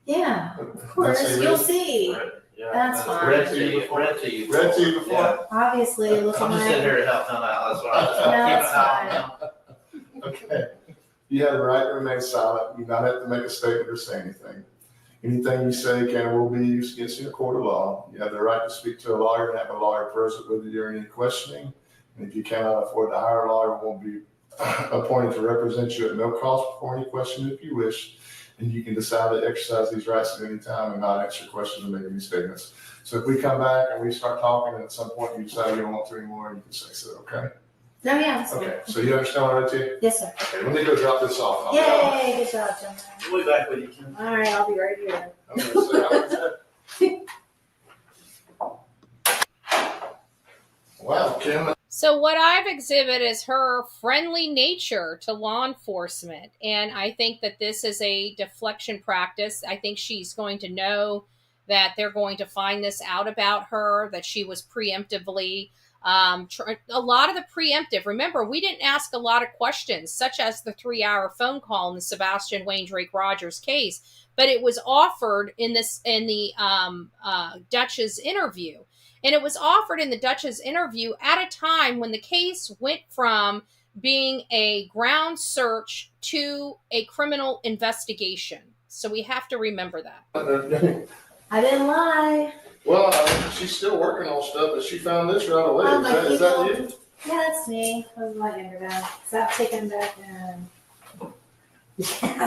Yeah, of course. You'll see. Right. Yeah. That's fine. Read to you before. Read to you before? Yeah. Obviously, look at I'm just sitting my. here to help them out. That's why I'm just No, keeping that's an eye on them. Okay. You have the right to remain silent. You do not have to make a statement or say anything. Anything you say can or will be used against you in a court of law. You have the right to speak to a lawyer and have a lawyer present with you during any questioning. And if you cannot afford to hire a lawyer, will be appointed to represent you at no cost before any question if you wish. And you can decide to exercise these rights at any time and not answer questions or make any statements. So if we come back and we start talking, and at some point you decide you don't want to anymore, you can say so, okay? No, yeah. That's Okay, so you understand what I read to you? Yes, sir. Okay, let me go drop this off. Yay, good job, John. We'll be back with you, Kim. All right, I'll be right here. I'm gonna say, wow, Kim. So what I've exhibited is her friendly nature to law enforcement. And I think that this is a deflection practice. I think she's going to know that they're going to find this out about her, that she was preemptively a lot of the preemptive. Remember, we didn't ask a lot of questions, such as the 3-hour phone call in the Sebastian Wayne Drake Rogers case, but it was offered in the Dutch's interview. And it was offered in the Dutch's interview at a time when the case went from being a ground search to a criminal investigation. So we have to remember that. I didn't lie. Well, she's still working on stuff, but she found this right away. Oh, my Is that people. you? Yeah, that's me. That was my younger guy. Stop taking back and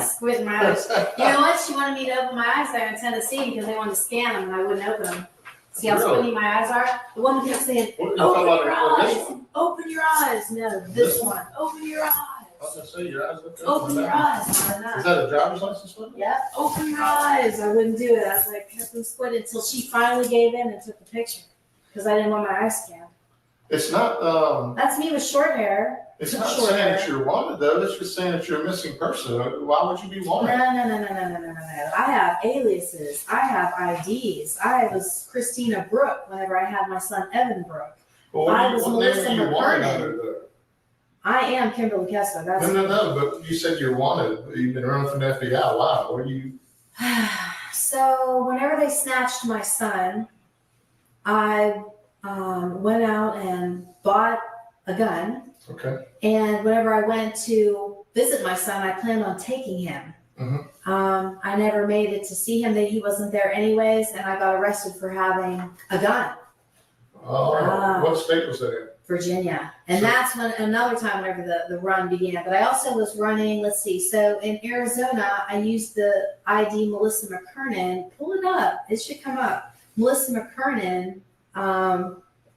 squinting my eyes. You know what? She wanted me to open my eyes there in Tennessee because they wanted to scan them and I wouldn't open them. See how Really? squinty my eyes are? The woman kept saying, What, open you're talking your about this eyes. one? Open your eyes. No, this one. Open your eyes. I was gonna say, your eyes look good. Open your eyes. Why Is not? that a driver's license plate? Yeah, open your eyes. I wouldn't do it. I was like, kept them squinted until she finally gave in and took the picture because I didn't want my eyes scanned. It's not, That's me with short hair. it's not Short saying hair. that you're wanted though, it's just saying that you're a missing person. Why would you be No, wanted? no. I have aliases. I have IDs. I was Christina Brooke whenever I had my son Evan Brooke. Well, I was what Melissa name are you wanted McKernan. under though? I am Kimberley Kessler. That's No, but you said you're wanted, you've been running from the FBI, why? What are you? So whenever they snatched my son, I went out and bought a gun. Okay. And whenever I went to visit my son, I planned on taking him. I never made it to see him. That he wasn't there anyways, and I got arrested for having a gun. Oh, what state was that in? Virginia. And that's when another time whenever the run began. But I also was running, let's see, so in Arizona, I used the ID Melissa McKernan. Pull it up. It should come up. Melissa McKernan,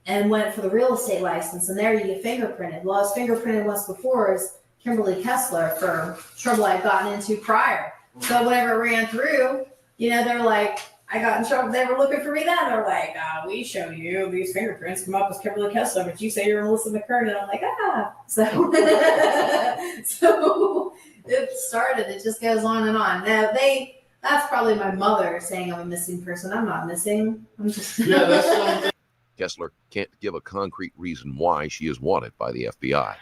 and went for the real estate license. And there you get fingerprinted. Well, I was fingerprinted once before as Kimberley Kessler for trouble I'd gotten into prior. So whenever it ran through, they're like, I got in trouble. They were looking for me then. They're like, we show you these fingerprints come up as Kimberley Kessler, but you say you're Melissa McKernan. I'm like, So, so it started. It just goes on and on. Now, that's probably my mother saying I'm a missing person. I'm not missing. I'm just. Yeah, that's the only thing. Kessler can't give a concrete reason why she is wanted by the FBI.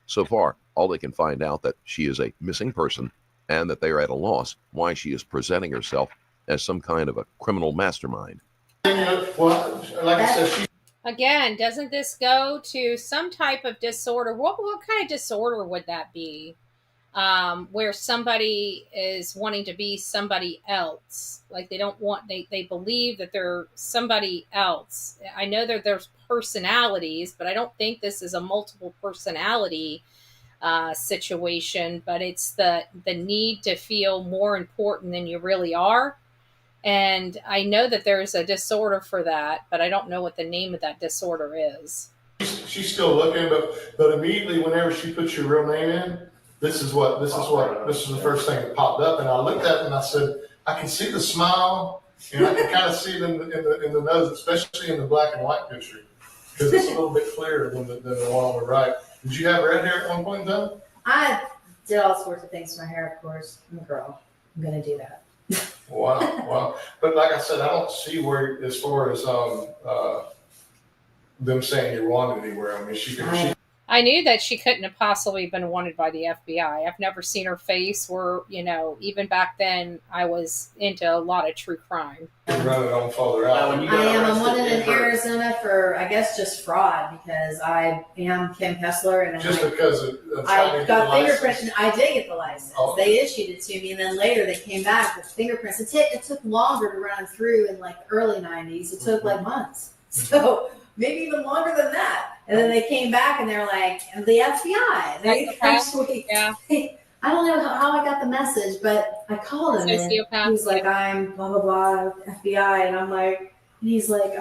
So far, all they can find out that she is a missing person and that they are at a loss why she is presenting herself as some kind of a criminal mastermind. Well, like I said, Again, doesn't this go to some type of disorder? What kind of disorder would that be? Where somebody is wanting to be somebody else. Like they believe that they're somebody else. I know that there's personalities, but I don't think this is a multiple personality situation, but it's the need to feel more important than you really are. And I know that there's a disorder for that, but I don't know what the name of that disorder is. she's still looking, but immediately whenever she puts your real name in, this is the first thing that popped up, and I looked at it and I said, I can see the smile, and I can kind of see it in the nose, especially in the black and white picture, because it's a little bit clearer than the one on the right. Did you have red hair at one point in time? I did all sorts of things to my hair, of course. I'm a girl. I'm going to do that. Wow. But like I said, I don't see where, as far as them saying you're wanted anywhere. I mean, I knew that she couldn't have possibly been wanted by the FBI. I've never seen her face where, even back then I was into a lot of true crime. Running on further out. I'm wanted in Arizona for, I guess, just fraud, because I am Kim Kessler, and because of I got fingerprints. I did get the license. Oh. They issued it to me, and then later they came back with fingerprints. It took longer to run through in like the early 90s. It took like months. So maybe even longer than that. And then they came back and they're like, the FBI. They actually, I don't know how I got the message, but I called him. And he was like, I'm blah, blah, blah, FBI. And I'm like, and he's like,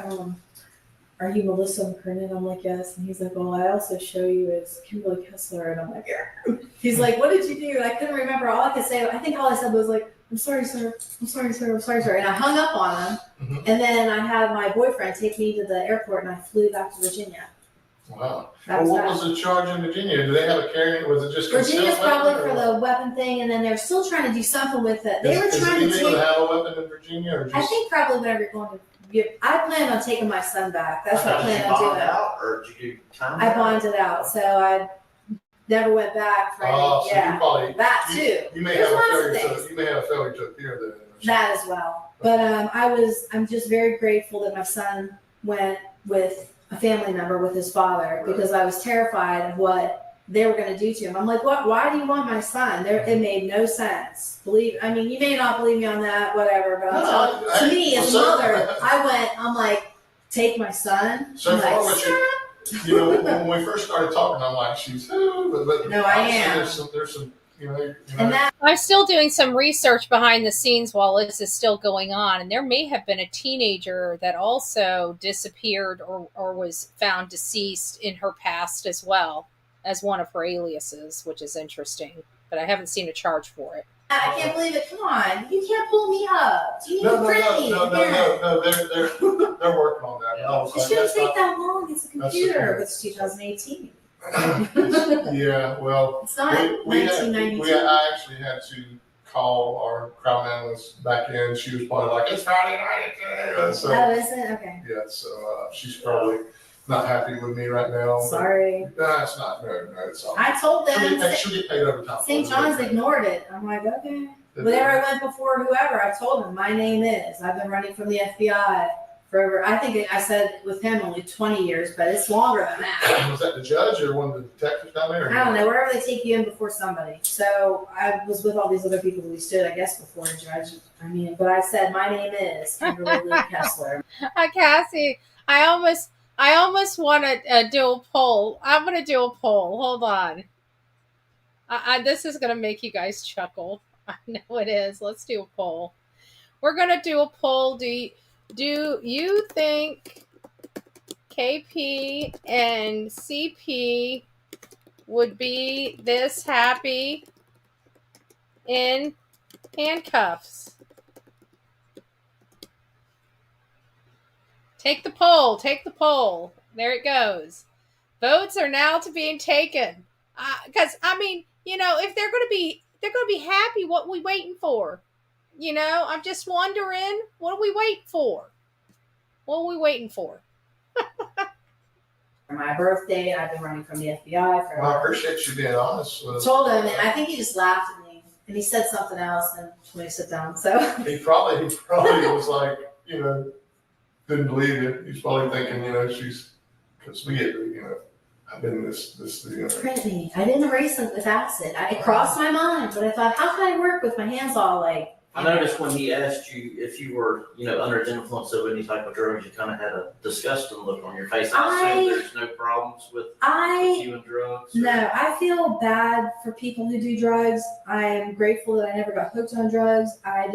are you Melissa McKernan? I'm like, yes. And he's like, well, I also show you as Kimberley Kessler. And I'm like, yeah. He's like, what did you do? And I couldn't remember. All I could say, I think all I said was like, I'm sorry, sir. I'm sorry, sir. I'm sorry, sir. And I hung up on him. Mm-hmm. And then I had my boyfriend take me to the airport, and I flew back to Virginia. Wow. Well, what was the charge in Virginia? Do they have a carrying? Was it just Virginia's probably for the weapon thing, and then they're still trying to do something with it. They were trying to illegal to have a weapon in Virginia, or just? I think probably whenever you're going to. I plan on taking my son back. That's what I plan on doing. Or did you do time? I bonded out, so I never went back for so you probably, that too. You may have a failure to appear then. That as well. But I'm just very grateful that my son went with a family member with his father, because I was terrified of what they were going to do to him. I'm like, what? Why do you want my son? It made no sense. You may not believe me on that, whatever. But to me, as a mother, I'm like, take my son. So when we first started talking, I'm like, she's who? But no, I am. There's some. I'm still doing some research behind the scenes while this is still going on, and there may have been a teenager that also disappeared or was found deceased in her past as well as one of her aliases, which is interesting, but I haven't seen a charge for it. I can't believe it. Come on, you can't pull me up. Do you need No, me? They're working on that. No, it shouldn't take that long. It's a computer. It's 2018. Yeah, well, it's not 1992. I actually had to call our crowd analyst back in. She was probably like, it's Friday night. Is it? Okay. Yeah, so she's probably not happy with me right now. Sorry. No, it's not. No, it's all right. I told them. She'll get paid overtime. St. John's ignored it. I'm like, okay. Whenever I went before whoever, I told them, my name is. I've been running from the FBI for over, I think I said with him only 20 years, but it's longer than that. Was that the judge or one of the detectives down there? I don't know, wherever they take you in before somebody. So I was with all these other people who we stood, I guess, before a judge. I mean, but I said, my name is Kimberley Kessler. Cassie, I almost want to do a poll. I'm going to do a poll. Hold on. This is going to make you guys chuckle. I know it is. Let's do a poll. We're going to do a poll. Do you think KP and CP would be this happy in handcuffs? Take the poll. Take the poll. There it goes. Votes are now to being taken. Because I mean, you know, if they're going to be happy, what are we waiting for? You know, I'm just wondering, what are we waiting for? What are we waiting for? For my birthday, I've been running from the FBI for. Well, I appreciate you being honest with us. Told him, and I think he just laughed at me, and he said something else, and when he sit down, so. He probably was like, you know, didn't believe it. He's probably thinking, you know, because we get, you know, I've been this, you know. Brittany, I didn't erase it with acid. It crossed my mind, but I thought, how can I work with my hands all like? I noticed when he asked you if you were, you know, under the influence of any type of drugs, you kind of had a disgusting look on your face. I assume there's no problems with you and drugs. No, I feel bad for people who do drugs. I am grateful that I never got hooked on drugs. I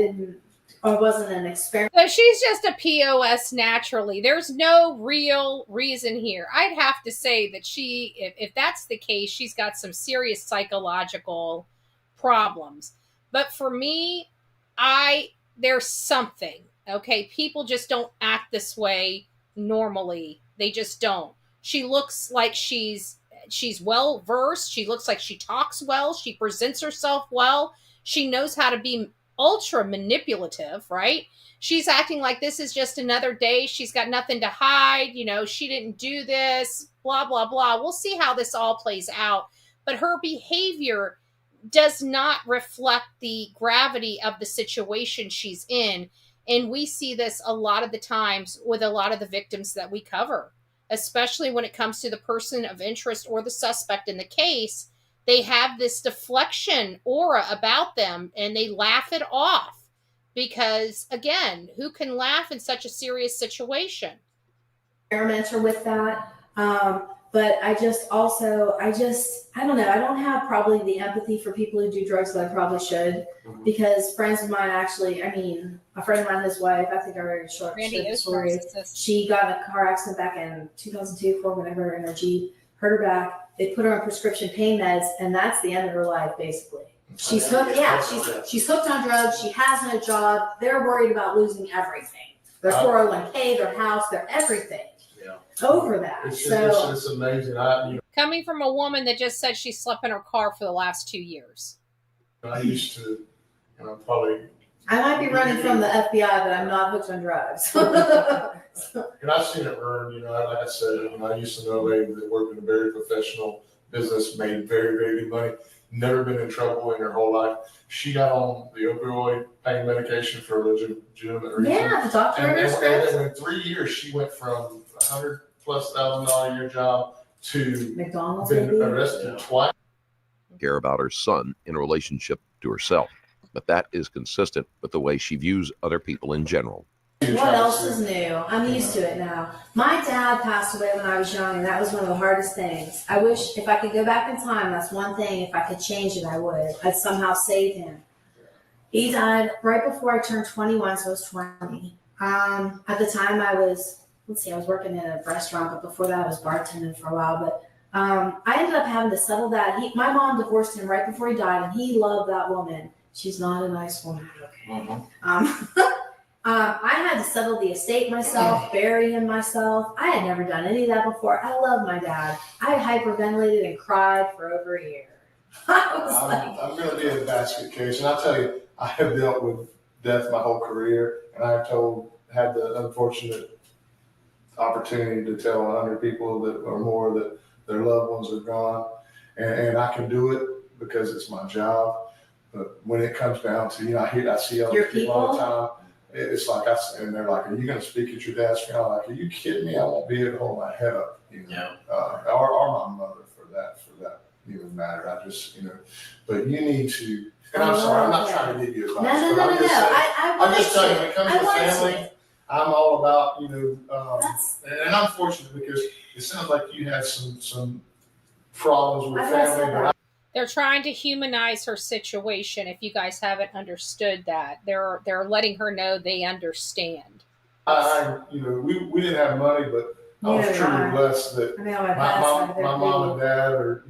wasn't an experiment. So she's just a POS naturally. There's no real reason here. I'd have to say that if that's the case, she's got some serious psychological problems. But for me, there's something, okay? People just don't act this way normally. They just don't. She looks like she's well versed. She looks like she talks well. She presents herself well. She knows how to be ultra manipulative, right? She's acting like this is just another day. She's got nothing to hide. You know, she didn't do this, blah, blah, blah. We'll see how this all plays out. But her behavior does not reflect the gravity of the situation she's in. And we see this a lot of the times with a lot of the victims that we cover, especially when it comes to the person of interest or the suspect in the case. They have this deflection aura about them and they laugh it off because, again, who can laugh in such a serious situation? Experimenter with that. But I don't know. I don't have probably the empathy for people who do drugs that I probably should, because friends of mine actually, I mean, a friend of mine, his wife, I think I already shared the story. She got in a car accident back in 2002 or whatever in her Jeep, hurt her back. They put her on prescription pain meds, and that's the end of her life, basically. She's hooked. Yeah, she's hooked on drugs. She has no job. They're worried about losing everything. Their 401k, their house, their everything. Over that. It's amazing. Coming from a woman that just said she slept in her car for the last 2 years. I used to, you know, probably. I might be running from the FBI, but I'm not hooked on drugs. And I've seen it earn, you know, like I said, I used to know a lady that worked in a very professional business, made very, very good money, never been in trouble in her whole life. She got on the opioid pain medication for a legitimate reason. Yeah, the doctor and in 3 years, she went from $100,000+ a year job to McDonald's been arrested twice. Care about her son in relationship to herself, but that is consistent with the way she views other people in general. What else is new? I'm used to it now. My dad passed away when I was young, and that was one of the hardest things. I wish if I could go back in time, that's one thing. If I could change it, I would. I'd somehow save him. He died right before I turned 21, so I was 20. At the time, I was working in a restaurant, but before that, I was bartending for a while. But I ended up having to settle that. My mom divorced him right before he died, and he loved that woman. She's not a nice woman. Okay. I had to settle the estate myself, bury him myself. I had never done any of that before. I love my dad. I had hyperventilated and cried for over a year. I'm going to be a basket case, and I'll tell you, I have dealt with death my whole career, and I've had the unfortunate opportunity to tell 100 people that or more that their loved ones are gone, and I can do it because it's my job. But when it comes down to, I see other people all the time. it's like and they're like, "Are you going to speak at your dad's funeral?" I'm like, "Are you kidding me? I won't be able to hold my head up." Yeah. Or my mother for that even matter. I just, but you need to. And I'm sorry, I'm not trying to give you advice. No. I'm just saying, I'm just telling you, when it comes to I family, I'm all about, and I'm fortunate because it sounds like you had some problems with family, but they're trying to humanize her situation. If you guys haven't understood that, they're letting her know they understand. we didn't have money, but I was truly blessed that my mom and dad are,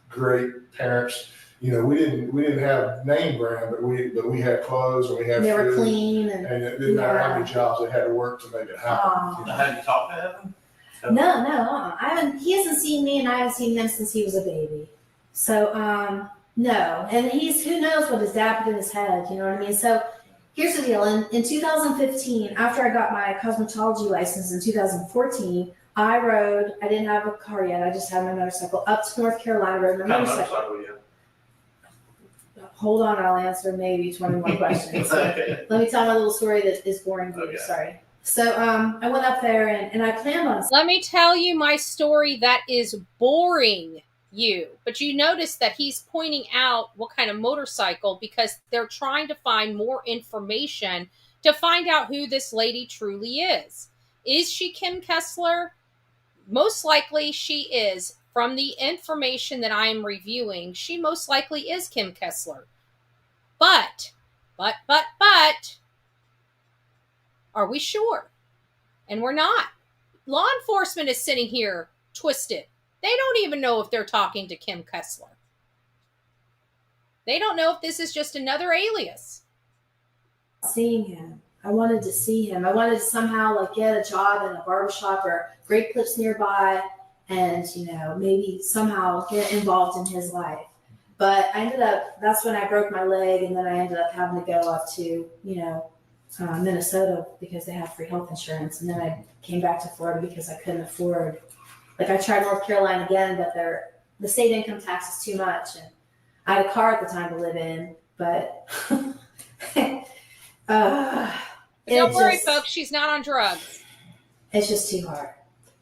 great parents. We didn't have name brand, but we had clothes and we had They food, were clean and it didn't matter how many jobs they had to work to make it happen. Now, have you talked to him? No. He hasn't seen me, and I haven't seen him since he was a baby. So, no. And who knows what his dad put in his head, you know what I mean? So, here's the deal. In 2015, after I got my cosmetology license in 2014, I didn't have a car yet, I just had my motorcycle, up to North Carolina, rode my motorcycle. Hold on, I'll answer maybe 20 more questions. Let me tell my little story that is boring to you, sorry. So I went up there and I planned on... Let me tell you my story that is boring you. But you notice that he's pointing out what kind of motorcycle because they're trying to find more information to find out who this lady truly is. Is she Kim Kessler? Most likely she is. From the information that I am reviewing, she most likely is Kim Kessler. But, are we sure? And we're not. Law enforcement is sitting here twisted. They don't even know if they're talking to Kim Kessler. They don't know if this is just another alias. Seeing him. I wanted to see him. I wanted to somehow get a job in a barbershop or Great Clips nearby and, maybe somehow get involved in his life. But I ended up, that's when I broke my leg, and then I ended up having to go up to, Minnesota because they have free health insurance. And then I came back to Florida because I couldn't afford, I tried North Carolina again, but the state income tax is too much. And I had a car at the time to live in, but don't worry, folks, she's not on drugs. It's just too hard.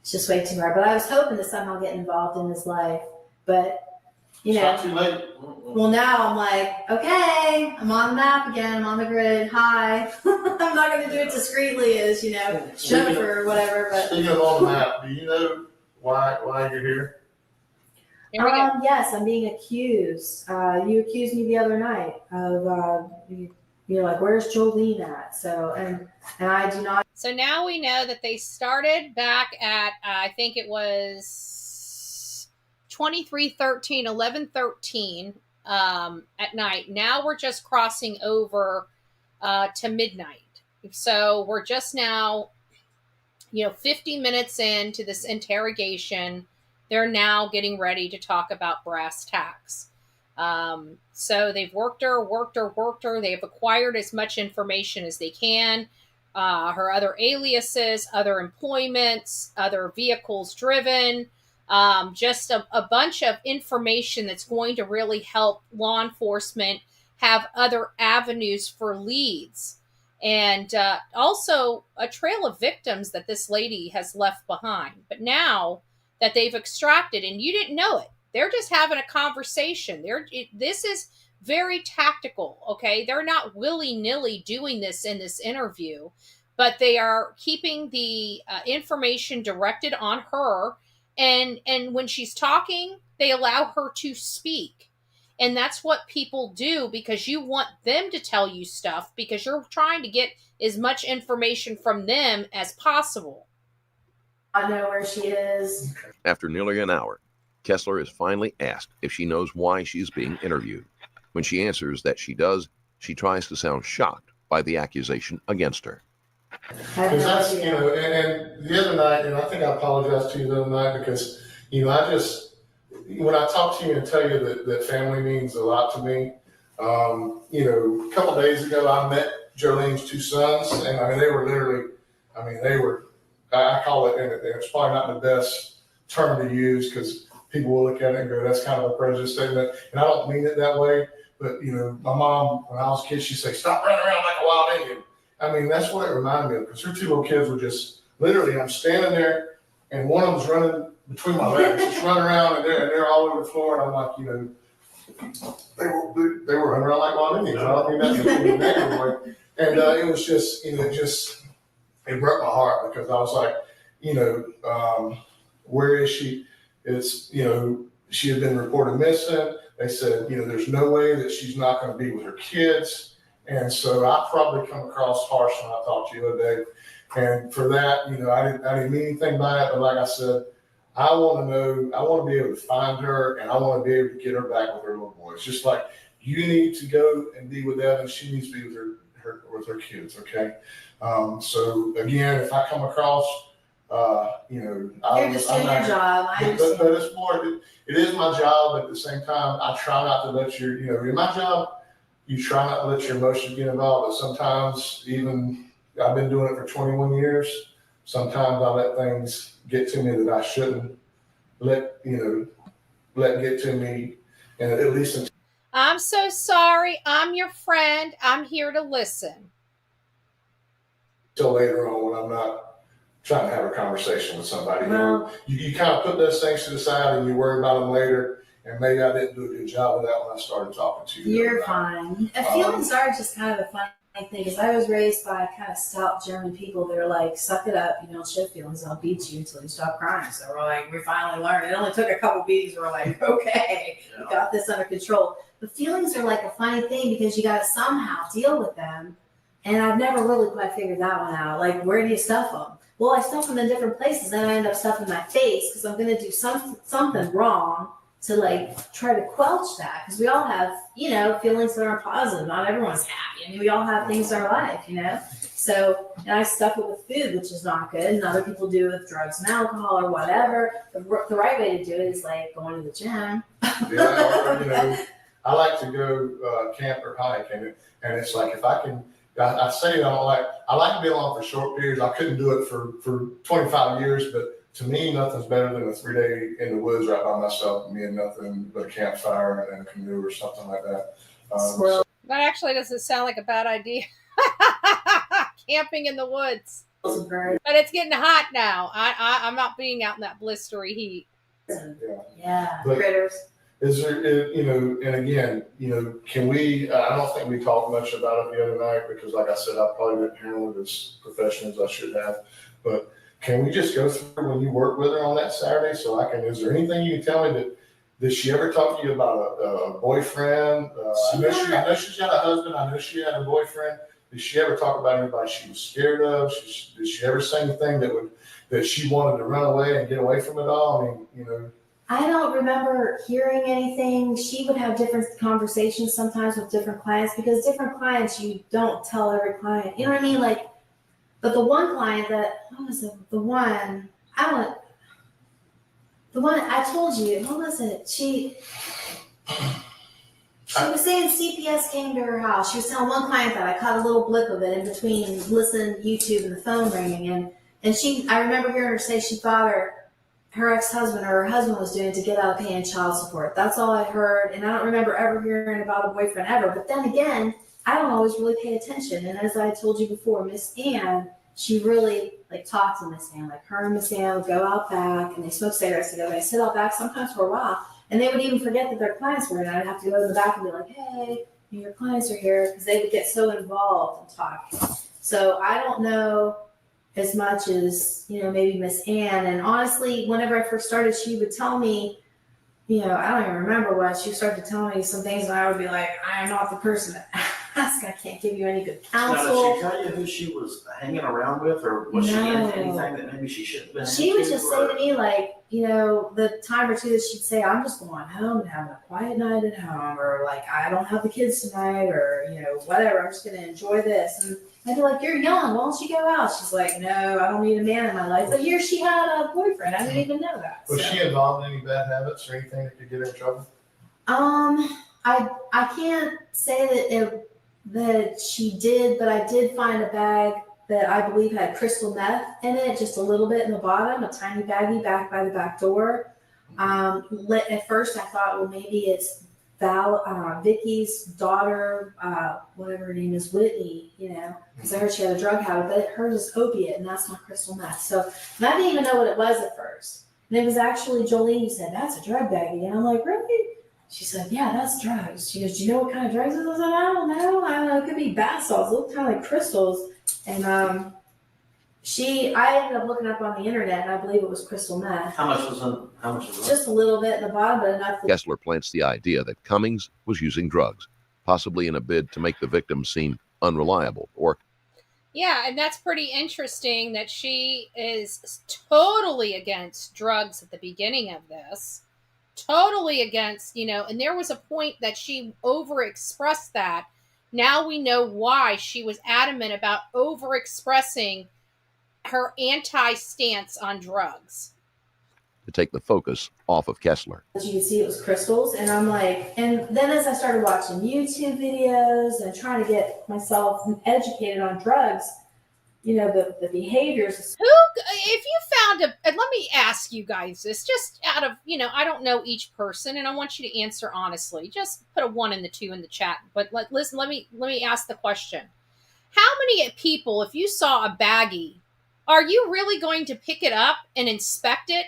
It's just way too hard. But I was hoping to somehow get involved in his life. But, It's not too late. Well, now I'm like, okay, I'm on the map again. I'm on the grid. Hi. I'm not going to do it discreetly as, Jennifer or whatever. But speaking of on the map, do you know why you're here? Yes, I'm being accused. You accused me the other night of, you're like, where's Jolene at? So, and I do not. So now we know that they started back at, I think it was 23:13, 11:13 at night. Now we're just crossing over to midnight. So we're just now, 50 minutes into this interrogation. They're now getting ready to talk about brass tacks. So they've worked her. They've acquired as much information as they can. Her other aliases, other employments, other vehicles driven, just a bunch of information that's going to really help law enforcement have other avenues for leads. And also a trail of victims that this lady has left behind. But now that they've extracted, and you didn't know it, they're just having a conversation. This is very tactical, okay? They're not willy-nilly doing this in this interview, but they are keeping the information directed on her. And when she's talking, they allow her to speak. And that's what people do because you want them to tell you stuff because you're trying to get as much information from them as possible. I know where she is. After nearly an hour, Kessler is finally asked if she knows why she's being interviewed. When she answers that she does, she tries to sound shocked by the accusation against her. Because that's, and the other night, and I think I apologized to you the other night because, when I talk to you and tell you that family means a lot to me, a couple of days ago, I met Jolene's two sons, and they were literally, I call it, and it's probably not the best term to use because people will look at it and go, that's kind of a prejudice statement. And I don't mean it that way, but, my mom, when I was a kid, she'd say, stop running around like a wild Indian. I mean, that's what it reminded me of, because her two little kids were just, literally, I'm standing there, and one of them's running between my legs, just running around, and they're all over the floor, and I'm like, you know, they were running around like wild Indians. I don't mean that in a negative way. And it was just, you know, it broke my heart, because I was like, you know, where is she? It's, you know, she had been reported missing. They said, you know, there's no way that she's not going to be with her kids. And so I probably come across harsh when I talked to you the other day. And for that, you know, I didn't mean anything by it. But like I said, I want to know, I want to be able to find her, and I want to be able to get her back with her little boy. It's just like, you need to go and be with Evan. She needs to be with her kids. Okay. So again, if I come across, you know, You're just doing your job. I understand. But it's more, it is my job. But at the same time, I try not to let your, you know, in my job, you try not to let your emotions get involved. But sometimes, even I've been doing it for 21 years. Sometimes I let things get to me that I shouldn't let get to me. And at least I'm so sorry. I'm your friend. I'm here to listen. Until later on, when I'm not trying to have a conversation with somebody. Well, you kind of put those things to the side, and you worry about them later. And maybe I didn't do a good job of that when I started talking to you. you're fine. Feelings are just kind of a funny thing, because I was raised by kind of stout German people that are like, suck it up, you don't show feelings, I'll beat you until you stop crying. So we're like, we finally learned. It only took a couple beatings. We're like, okay, we got this under control. But feelings are like a funny thing, because you got to somehow deal with them. And I've never really quite figured that one out. Like, where do you stuff them? Well, I stuff them in different places, and I end up stuffing my face, because I'm going to do something wrong to like try to quelch that, because we all have, you know, feelings that aren't positive. Not everyone's happy. I mean, we all have things in our life, you know. So, and I stuff it with food, which is not good, and other people do it with drugs and alcohol or whatever. The right way to do it is like going to the gym. Yeah, or, you know, I like to go camp or hike, and it's like, if I can, I say I like to be alone for short periods. I couldn't do it for 25 years, but to me, nothing's better than a 3-day in the woods right by myself, me and nothing but a campfire and a canoe or something like that. That actually doesn't sound like a bad idea. Camping in the woods. But it's getting hot now. I'm not being out in that blistery heat. Yeah, but critters. Is there, you know, and again, you know, can we, I don't think we talked much about it the other night, because like I said, I probably didn't handle it as professional as I should have, but can we just go through when you work with her on that Saturday, so I can, is there anything you can tell me that, did she ever talk to you about a boyfriend? I know she's got a husband. I know she had a boyfriend. Did she ever talk about anybody she was scared of? Did she ever say anything that she wanted to run away and get away from it all? I mean, you know. I don't remember hearing anything. She would have different conversations sometimes with different clients, because different clients, you don't tell every client. You know what I mean? Like, but the one client that, what was it? The one I told you, what was it? She was saying CPS came to her house. She was telling one client that I caught a little blip of it in between listening to YouTube and the phone ringing. And I remember hearing her say she thought her ex-husband or her husband was doing it to get out of paying child support. That's all I heard. And I don't remember ever hearing about a boyfriend ever. But then again, I don't always really pay attention. And as I told you before, Miss Ann, she really like talked to Miss Ann. Like, her and Miss Ann would go out back and they smoke cigarettes together. They sit out back sometimes for a while. And they would even forget that their clients were in. I'd have to go to the back and be like, hey, your clients are here. Because they would get so involved in talking. So I don't know as much as, you know, maybe Miss Ann. And honestly, whenever I first started, she would tell me, you know, I don't even remember what, she started telling me some things, and I would be like, I am not the person to ask. I can't give you any good counsel. Now, did she tell you who she was hanging around with, or was she into anything that maybe she shouldn't have been She into, would just say to me, like, you know, the time or two that she'd say, I'm just going home and having a quiet night at home, or like, I don't have the kids tonight, or, you know, whatever, I'm just going to enjoy this. And I'd be like, you're young, why don't you go out? She's like, no, I don't need a man in my life. But here she had a boyfriend. I didn't even know that. Was she involved in any bad habits or anything that could get her in trouble? I can't say that she did, but I did find a bag that I believe had crystal meth in it, just a little bit in the bottom, a tiny baggie back by the back door. At first I thought, well, maybe it's Vicky's daughter, whatever her name is, Whitney, because I heard she had a drug habit, but hers is opiate, and that's not crystal meth. So, and I didn't even know what it was at first. And it was actually Jolene who said, "That's a drug baggie." And I'm like, "Really?" She said, "Yeah, that's drugs." She goes, "Do you know what kind of drugs it is?" I said, "I don't know. It could be bath salts. They look kind of like crystals." And I ended up looking up on the internet, and I believe it was crystal meth. How much was it? Just a little bit at the bottom, but enough. Kessler plants the idea that Cummings was using drugs, possibly in a bid to make the victim seem unreliable or. Yeah, and that's pretty interesting that she is totally against drugs at the beginning of this. Totally against, and there was a point that she overexpressed that. Now we know why she was adamant about overexpressing her anti-stance on drugs. To take the focus off of Kessler. As you can see, it was crystals, and I'm like, and then as I started watching YouTube videos and trying to get myself educated on drugs, the behaviors. If you found and let me ask you guys this, just out of, I don't know each person, and I want you to answer honestly. Just put a 1 and the 2 in the chat. But listen, let me ask the question. How many people, if you saw a baggie, are you really going to pick it up and inspect it?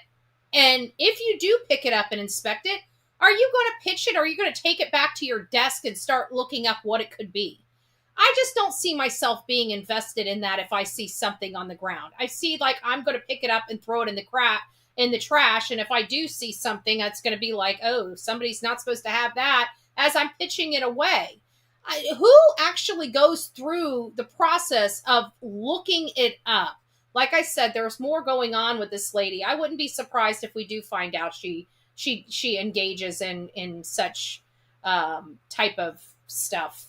And if you do pick it up and inspect it, are you going to pitch it, or are you going to take it back to your desk and start looking up what it could be? I just don't see myself being invested in that if I see something on the ground. I see like I'm going to pick it up and throw it in the trash. And if I do see something, that's going to be like, oh, somebody's not supposed to have that, as I'm pitching it away. Who actually goes through the process of looking it up? Like I said, there's more going on with this lady. I wouldn't be surprised if we do find out she engages in such type of stuff.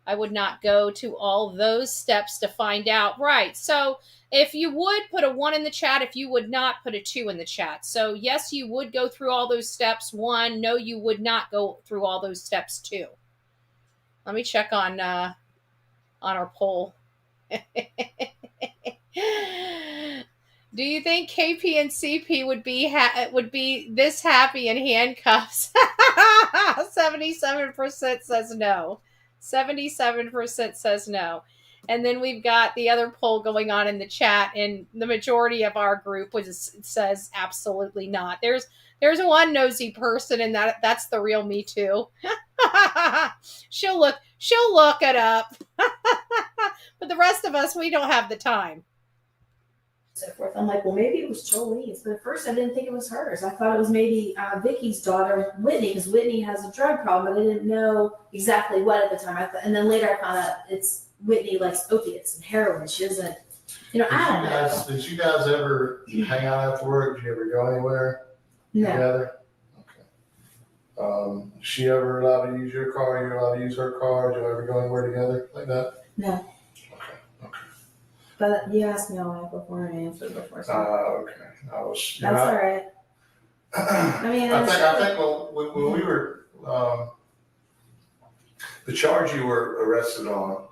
I would not go to all those steps to find out. Right. So if you would put a 1 in the chat, if you would not, put a 2 in the chat. So yes, you would go through all those steps. 1, no, you would not go through all those steps. 2. Let me check on our poll. Do you think KP and CP would be this happy in handcuffs? 77% says no. 77% says no. And then we've got the other poll going on in the chat, and the majority of our group says absolutely not. There's one nosy person, and that's the real me too. She'll look it up. But the rest of us, we don't have the time. So forth. I'm like, well, maybe it was Jolene's, but at first I didn't think it was hers. I thought it was maybe Vicky's daughter, Whitney, because Whitney has a drug problem, but I didn't know exactly what at the time. And then later I found out it's Whitney likes opiates and heroin. She doesn't, I don't know. Did you guys ever hang out after work? Did you ever go anywhere together? Okay. She ever allowed to use your car? You allowed to use her car? Did you ever go anywhere together like that? No. Okay. But you asked me all that before and I answered before. So. Okay. That's all right. I mean, I think when we were, the charge you were arrested on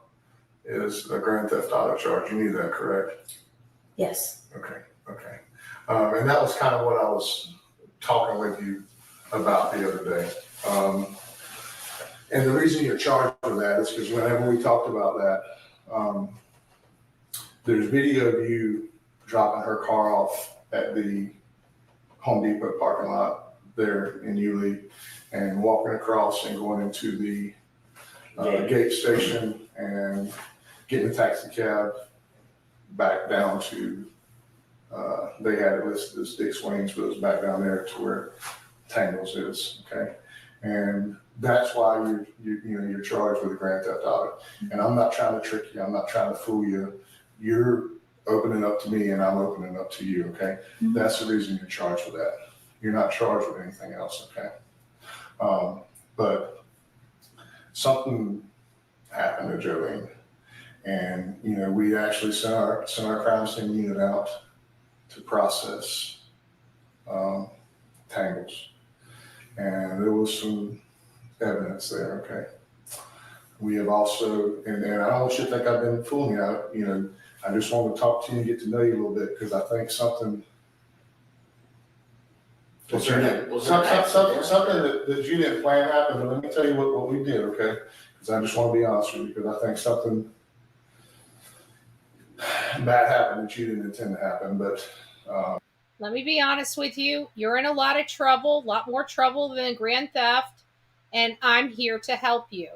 is a grand theft auto charge. You knew that, correct? Yes. Okay. And that was kind of what I was talking with you about the other day. And the reason you're charged with that is because whenever we talked about that, there's video of you dropping her car off at the Home Depot parking lot there in Yulee and walking across and going into the gate station and getting a taxi cab back down to, they had it listed as Dick Swain's, but it was back down there to where Tangles is, okay? And that's why you're charged with a grand theft auto. And I'm not trying to trick you. I'm not trying to fool you. You're opening up to me and I'm opening up to you, okay? Mm-hmm. That's the reason you're charged with that. You're not charged with anything else, okay? But something happened to Jolene. And, we actually sent our crime scene unit out to process Tangles. And there was some evidence there, okay? We have also, and I don't want you to think I've been fooling you. I just want to talk to you and get to know you a little bit because I think something Was there an accident? Something that you didn't plan happened, but let me tell you what we did, okay? Because I just want to be honest with you, because I think something bad happened that you didn't intend to happen, but Let me be honest with you. You're in a lot of trouble, a lot more trouble than grand theft, and I'm here to help you.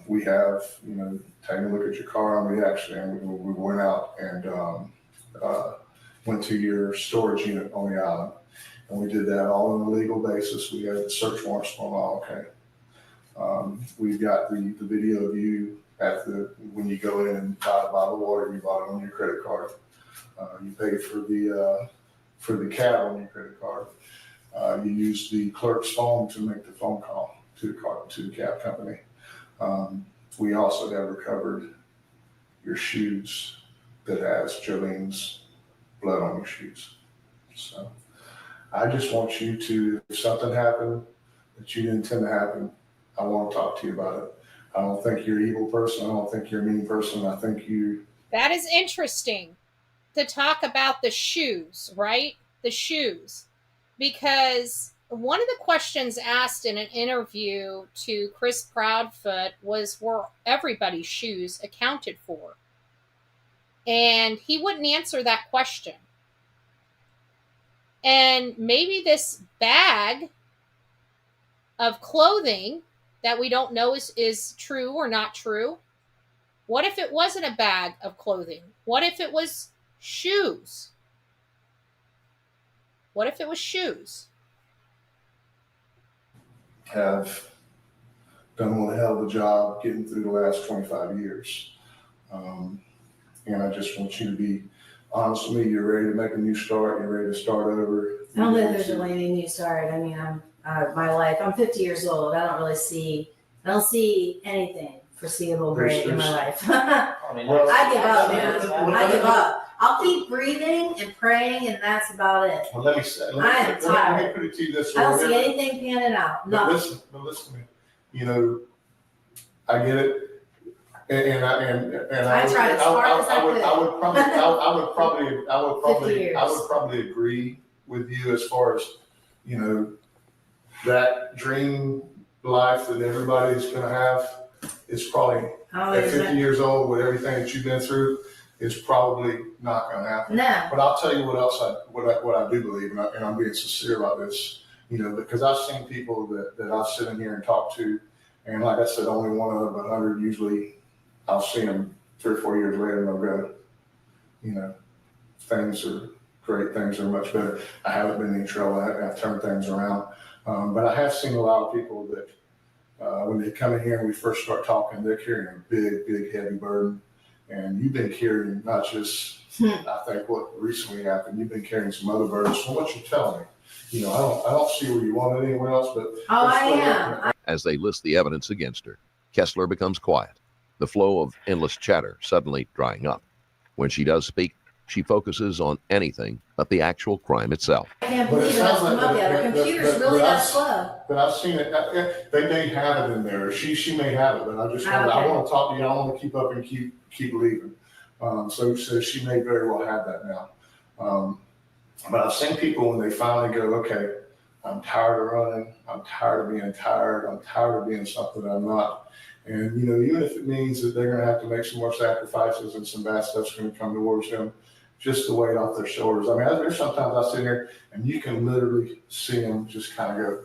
we have, taken a look at your car, and we went out and went to your storage unit on the island. And we did that all on a legal basis. We had the search warrants for them all, okay? We've got the video of you when you go in and buy the bottle of water, you bought it on your credit card. You paid for the cab on your credit card. You used the clerk's phone to make the phone call to the cab company. We also have recovered your shoes that has Jolene's blood on your shoes. So I just want you to, if something happened that you didn't intend to happen, I want to talk to you about it. I don't think you're an evil person. I don't think you're a mean person. I think you. That is interesting to talk about the shoes, right? The shoes. Because one of the questions asked in an interview to Chris Proudfoot was, were everybody's shoes accounted for? And he wouldn't answer that question. And maybe this bag of clothing that we don't know is true or not true. What if it wasn't a bag of clothing? What if it was shoes? What if it was shoes? Have done one hell of a job getting through the last 25 years. And I just want you to be honest with me. You're ready to make a new start. You're ready to start over. I don't think there's really any new start. I mean, my life, I'm 50 years old. I don't see anything foreseeable great in my life. I give up, man. I give up. I'll keep breathing and praying, and that's about it. Well, let me tired. Let me put it to you this way. I don't see anything panning out. But Nothing. listen to me. I get it. And I tried as hard as I could. I would probably agree with you as far as, that dream life that everybody's going to have is probably at 50 years old with everything that you've been through is probably not going to happen. No. But I'll tell you what else what I do believe, and I'm being sincere about this, because I've seen people that I've sit in here and talked to, and like I said, only one out of 100 usually I'll see them 3 or 4 years later and they'll go, things are great, things are much better. I haven't been in any trouble. I've turned things around. But I have seen a lot of people that when they come in here and we first start talking, they're carrying a big, big, heavy burden. And you've been carrying not just, I think what recently happened, you've been carrying some other burdens. From what you're telling me, I don't see where you want it anywhere else, but. I am. As they list the evidence against her, Kessler becomes quiet, the flow of endless chatter suddenly drying up. When she does speak, she focuses on anything but the actual crime itself. I can't believe it doesn't come up yet. Our computer's really that slow. But I've seen it. They may have it in there. She may have it, but I want to talk to you. I want to keep up and keep leaving. So she may very well have that now. But I've seen people when they finally go, okay, I'm tired of running. I'm tired of being tired. I'm tired of being something that I'm not. And, even if it means that they're going to have to make some more sacrifices and some bad stuff's going to come towards them, just the weight off their shoulders. I mean, there's sometimes I sit here and you can literally see them just kind of go,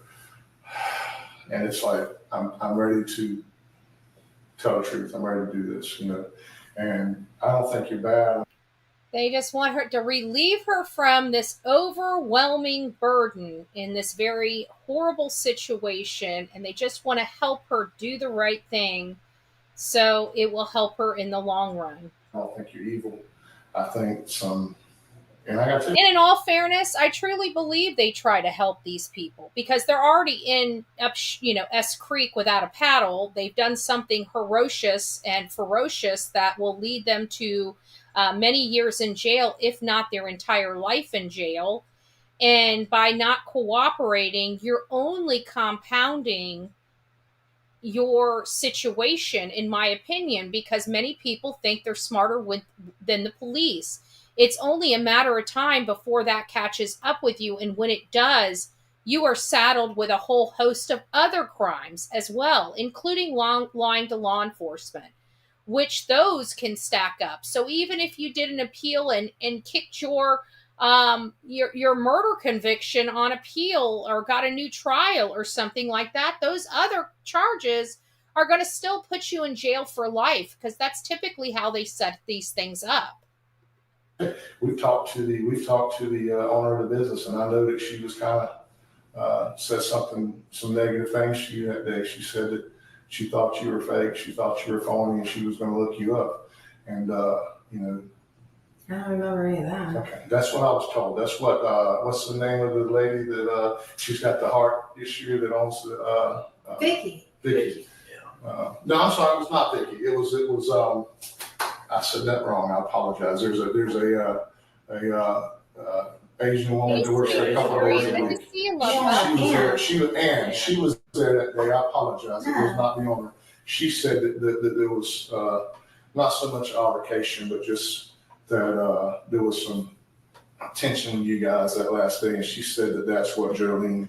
and it's like, I'm ready to tell the truth. I'm ready to do this, and I don't think you're bad. They just want her to relieve her from this overwhelming burden in this very horrible situation, and they just want to help her do the right thing so it will help her in the long run. I don't think you're evil. I think and I got to. And in all fairness, I truly believe they try to help these people because they're already in S Creek without a paddle. They've done something ferocious that will lead them to many years in jail, if not their entire life in jail. And by not cooperating, you're only compounding your situation, in my opinion, because many people think they're smarter than the police. It's only a matter of time before that catches up with you. And when it does, you are saddled with a whole host of other crimes as well, including lying to law enforcement, which those can stack up. So even if you did an appeal and kicked your murder conviction on appeal or got a new trial or something like that, those other charges are going to still put you in jail for life, because that's typically how they set these things up. We've talked to the owner of the business, and I know that she was kind of said some negative things to you that day. She said that she thought you were fake, she thought you were phony, and she was going to look you up. And you know, I don't remember any of that. okay, that's what I was told. That's what what's the name of the lady that she's got the heart issue that owns the Vicky. Vicky. No, I'm sorry, it was not Vicky. It was I said that wrong. I apologize. There's a Asian woman that works there a couple of days a week. She was there. She was there that day. I apologize. It was not the owner. She said that there was not so much altercation, but just that there was some tension with you guys that last day. And she said that that's what Jolene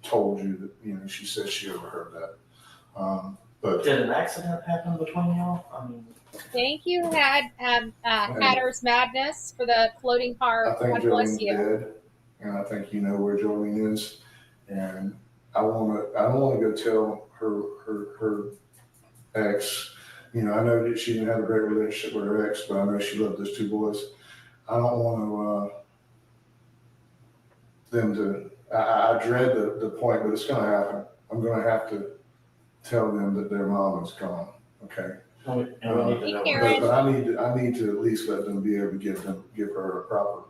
told you. That, you know, she said she overheard that. But did an accident happen between y'all? I mean, thank you, Hatter's Madness, for the floating heart. I think God bless Jolene's you. dead, and I think you know where Jolene is. And I don't want to go tell her ex. You know, I know that she didn't have a great relationship with her ex, but I know she loved those two boys. I don't want them to. I dread the point, but it's going to happen. I'm going to have to tell them that their mom is gone. Okay. and we need to know. But I need to at least let them be able to give her a proper.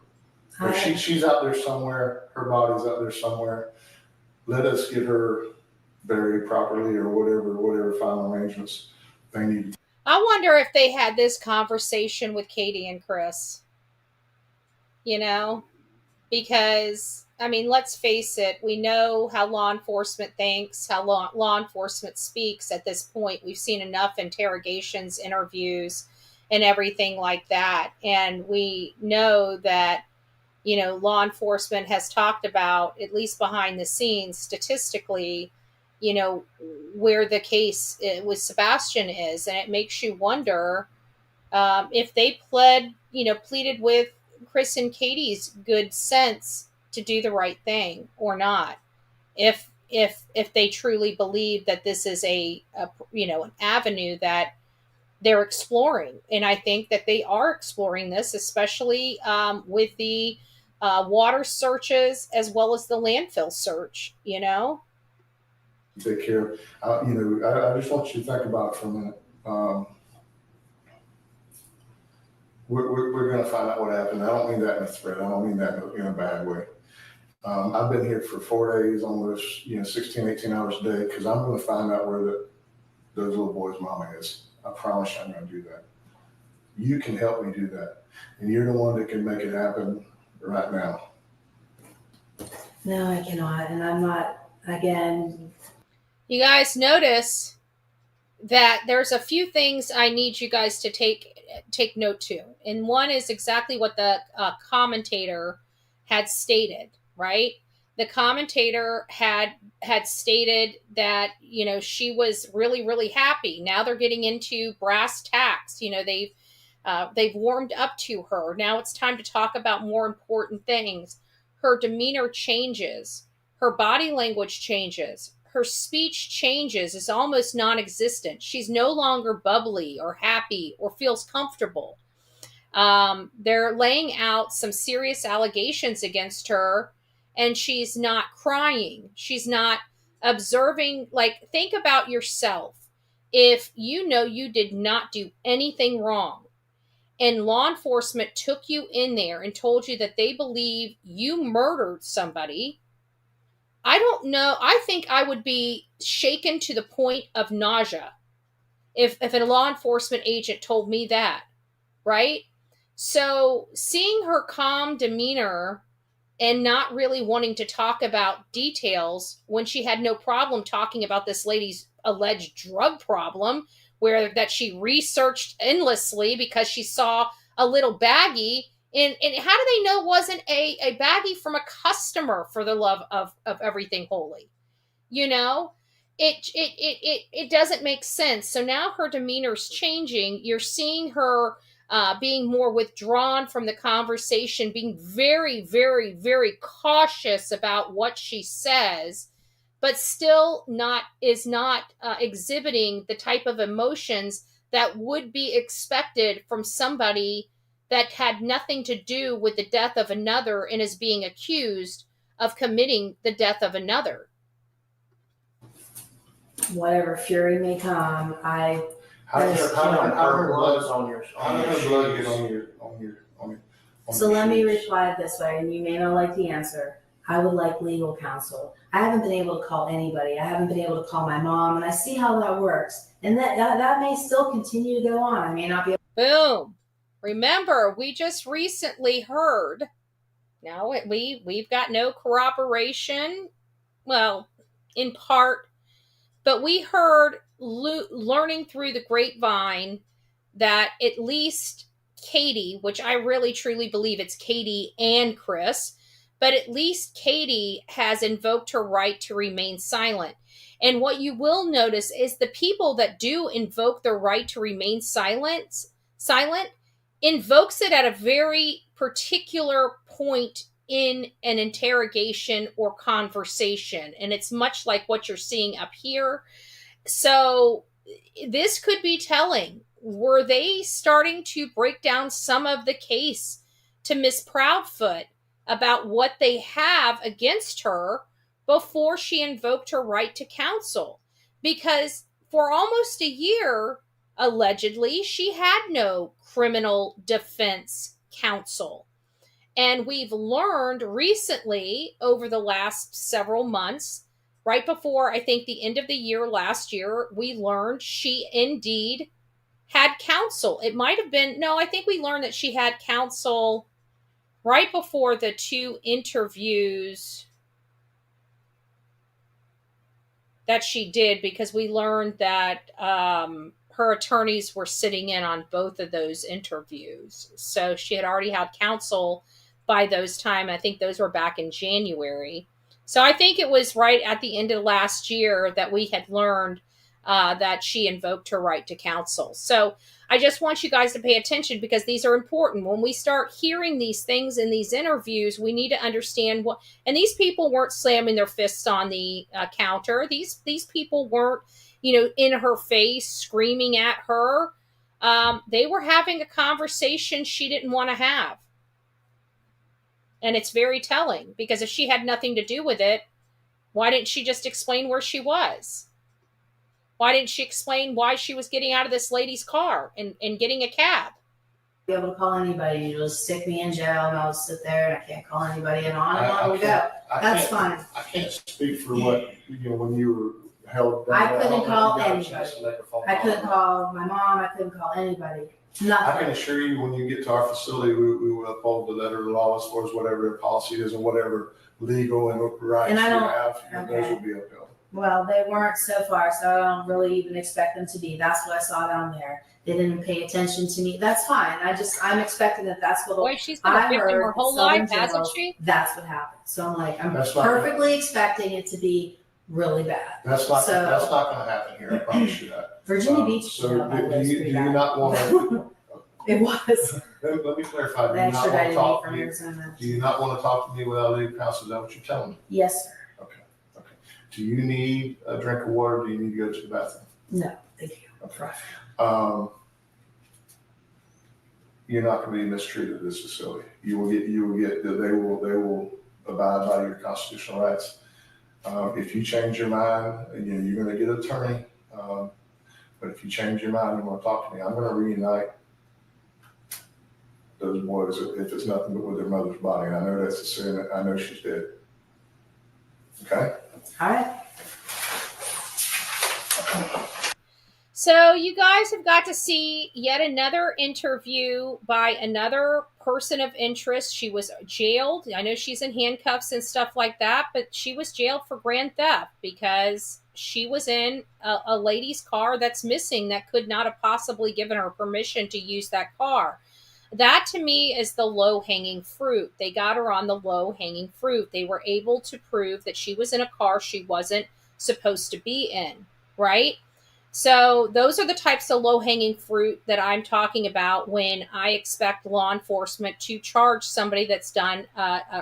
If she's out there somewhere, her body's out there somewhere. Let us get her buried properly or whatever final arrangements they need. I wonder if they had this conversation with Katie and Chris. You know, because I mean, let's face it, we know how law enforcement thinks, how law enforcement speaks at this point. We've seen enough interrogations, interviews, and everything like that. And we know that, you know, law enforcement has talked about, at least behind the scenes, statistically, you know, where the case with Sebastian is. And it makes you wonder if they pleaded with Chris and Katie's good sense to do the right thing or not, if they truly believe that this is an avenue that they're exploring. And I think that they are exploring this, especially with the water searches as well as the landfill search, you know. Take care. I just want you to think about it for a minute. We're going to find out what happened. I don't mean that in a threat. I don't mean that in a bad way. I've been here for 4 days, almost 16, 18 hours a day, because I'm going to find out where those little boys' mama is. I promise you I'm going to do that. You can help me do that. And you're the one that can make it happen right now. No, I cannot. And I'm not, again. You guys notice that there's a few things I need you guys to take note to. And one is exactly what the commentator had stated, right? The commentator had stated that, you know, she was really, really happy. Now they're getting into brass tacks. You know, they've warmed up to her. Now it's time to talk about more important things. Her demeanor changes. Her body language changes. Her speech changes. It's almost non-existent. She's no longer bubbly or happy or feels comfortable. They're laying out some serious allegations against her, and she's not crying. She's not observing. Like, think about yourself. If you know you did not do anything wrong, and law enforcement took you in there and told you that they believe you murdered somebody, I don't know. I think I would be shaken to the point of nausea if a law enforcement agent told me that, right? So seeing her calm demeanor and not really wanting to talk about details when she had no problem talking about this lady's alleged drug problem, that she researched endlessly because she saw a little baggie And how do they know it wasn't a baggie from a customer, for the love of everything holy? You know, it doesn't make sense. So now her demeanor's changing. You're seeing her being more withdrawn from the conversation, being very, very, very cautious about what she says, but still is not exhibiting the type of emotions that would be expected from somebody that had nothing to do with the death of another and is being accused of committing the death of another. Whatever fury may come, How did her blood on your get on your So let me reply this way, and you may not like the answer. I would like legal counsel. I haven't been able to call anybody. I haven't been able to call my mom, and I see how that works. And that may still continue to go on. I may not be able. Boom. Remember, we just recently heard, now we've got no corroboration, well, in part, but we heard learning through the grapevine that at least Katie, which I really truly believe it's Katie and Chris, but at least Katie has invoked her right to remain silent. And what you will notice is the people that do invoke their right to remain silent invokes it at a very particular point in an interrogation or conversation. And it's much like what you're seeing up here. So this could be telling. Were they starting to break down some of the case to Miss Proudfoot about what they have against her before she invoked her right to counsel? Because for almost a year, allegedly, she had no criminal defense counsel. And we've learned recently, over the last several months, right before, I think, the end of the year last year, we learned she indeed had counsel. It might have been, no, I think we learned that she had counsel right before the 2 interviews that she did, because we learned that her attorneys were sitting in on both of those interviews. So she had already had counsel by those time. I think those were back in January. So I think it was right at the end of last year that we had learned that she invoked her right to counsel. So I just want you guys to pay attention, because these are important. When we start hearing these things in these interviews, we need to understand what, and these people weren't slamming their fists on the counter. These people weren't, in her face, screaming at her. They were having a conversation she didn't want to have. And it's very telling, because if she had nothing to do with it, why didn't she just explain where she was? Why didn't she explain why she was getting out of this lady's car and getting a cab? Be able to call anybody. You just stick me in jail, and I'll sit there, and I can't call anybody, and on we go. That's fine. I can't speak for what, when you were held down. I couldn't call anybody. I couldn't call my mom. I couldn't call anybody. Nothing. I can assure you, when you get to our facility, we will uphold the letter of the law as far as whatever the policy is and whatever legal and rights And I you don't- have, those will be upheld. Well, they weren't so far, so I don't really even expect them to be. That's what I saw down there. They didn't pay attention to me. That's fine. I'm expecting that's what Boy, she's been a victim her whole life, hasn't she? That's what happened. So I'm like, I'm That's not- perfectly expecting it to be really bad. That's not So- gonna happen here, I promise you that. Virginia Beach, So you know, that do was you pretty do you bad. not want It was. let me clarify, They do you not want to extradited me talk from to me? Arizona. Do you not want to talk to me without legal counsel? Is that what you're telling me? Yes, sir. Okay. Do you need a drink of water? Do you need to go to the bathroom? No, thank you. You're not going to be mistreated at this facility. You will get, they will abide by your constitutional rights. If you change your mind, you're going to get an attorney. But if you change your mind, you want to talk to me, I'm going to reunite those boys if it's nothing but with their mother's body. And I know that's a sin. I know she's dead. Okay? All right. So you guys have got to see yet another interview by another person of interest. She was jailed. I know she's in handcuffs and stuff like that, but she was jailed for grand theft because she was in a lady's car that's missing that could not have possibly given her permission to use that car. That to me is the low-hanging fruit. They got her on the low-hanging fruit. They were able to prove that she was in a car she wasn't supposed to be in, right? So those are the types of low-hanging fruit that I'm talking about when I expect law enforcement to charge somebody that's done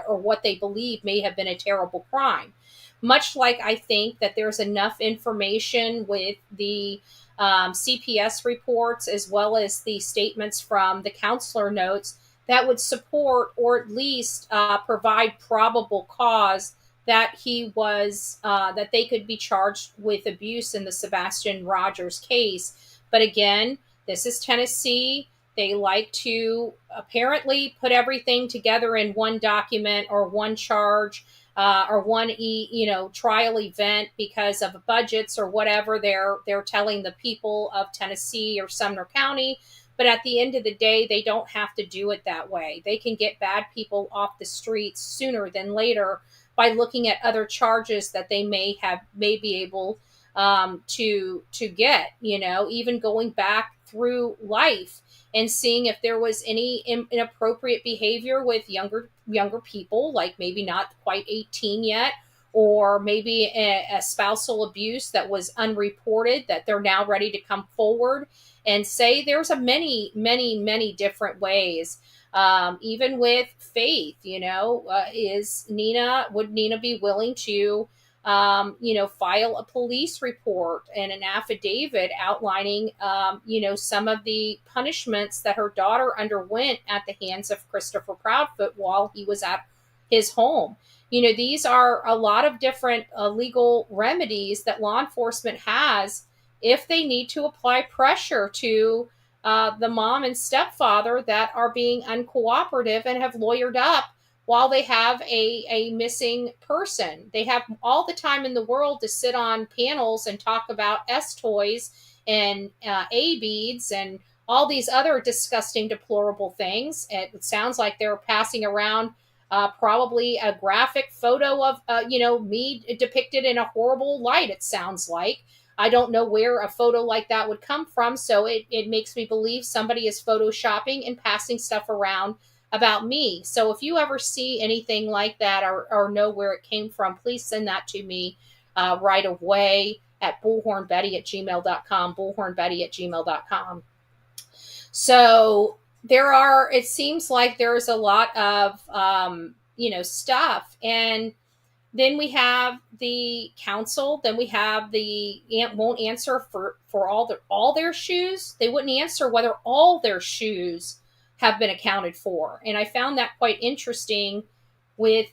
or what they believe may have been a terrible crime. Much like I think that there's enough information with the CPS reports as well as the statements from the counselor notes that would support or at least provide probable cause that he was that they could be charged with abuse in the Sebastian Rogers case. But again, this is Tennessee. They like to apparently put everything together in one document or one charge or one trial event because of budgets or whatever they're telling the people of Tennessee or Sumner County. But at the end of the day, they don't have to do it that way. They can get bad people off the streets sooner than later by looking at other charges that they may be able to get, even going back through life and seeing if there was any inappropriate behavior with younger people, like maybe not quite 18 yet, or maybe a spousal abuse that was unreported that they're now ready to come forward and say. There's a many different ways. Even with Faith, would Nina be willing to, file a police report and an affidavit outlining, some of the punishments that her daughter underwent at the hands of Christopher Proudfoot while he was at his home? These are a lot of different legal remedies that law enforcement has if they need to apply pressure to the mom and stepfather that are being uncooperative and have lawyered up while they have a missing person. They have all the time in the world to sit on panels and talk about S-toys and A-beads and all these other disgusting, deplorable things. It sounds like they're passing around probably a graphic photo of, me depicted in a horrible light, it sounds like. I don't know where a photo like that would come from, so it makes me believe somebody is photoshopping and passing stuff around about me. So if you ever see anything like that or know where it came from, please send that to me right away at bullhornbetty@gmail.com, bullhornbetty@gmail.com. So it seems like there's a lot of, stuff. And then we have the council. Then we have the won't answer for all their shoes. They wouldn't answer whether all their shoes have been accounted for. And I found that quite interesting with,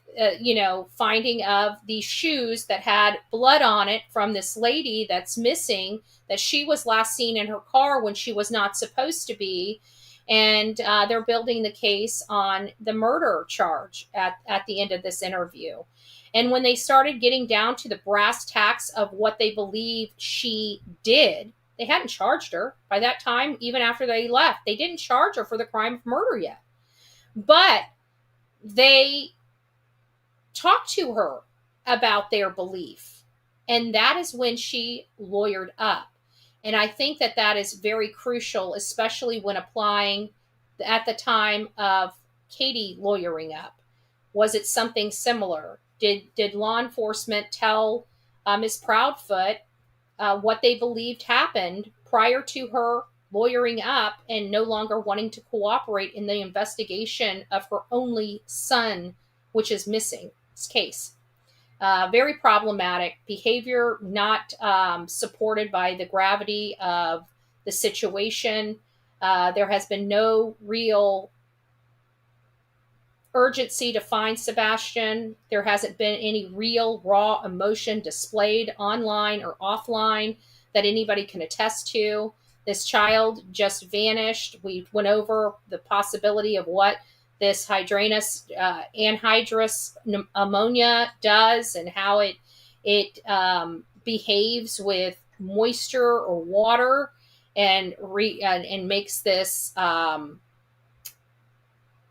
finding of these shoes that had blood on it from this lady that's missing, that she was last seen in her car when she was not supposed to be. And they're building the case on the murder charge at the end of this interview. And when they started getting down to the brass tacks of what they believe she did, they hadn't charged her by that time. Even after they left, they didn't charge her for the crime of murder yet. But they talked to her about their belief. And that is when she lawyered up. And I think that is very crucial, especially when applying at the time of Katie lawyering up. Was it something similar? Did law enforcement tell Ms. Proudfoot what they believed happened prior to her lawyering up and no longer wanting to cooperate in the investigation of her only son, which is missing? This case. Very problematic behavior, not supported by the gravity of the situation. There has been no real urgency to find Sebastian. There hasn't been any real raw emotion displayed online or offline that anybody can attest to. This child just vanished. We went over the possibility of what this anhydrous ammonia does and how it behaves with moisture or water and makes this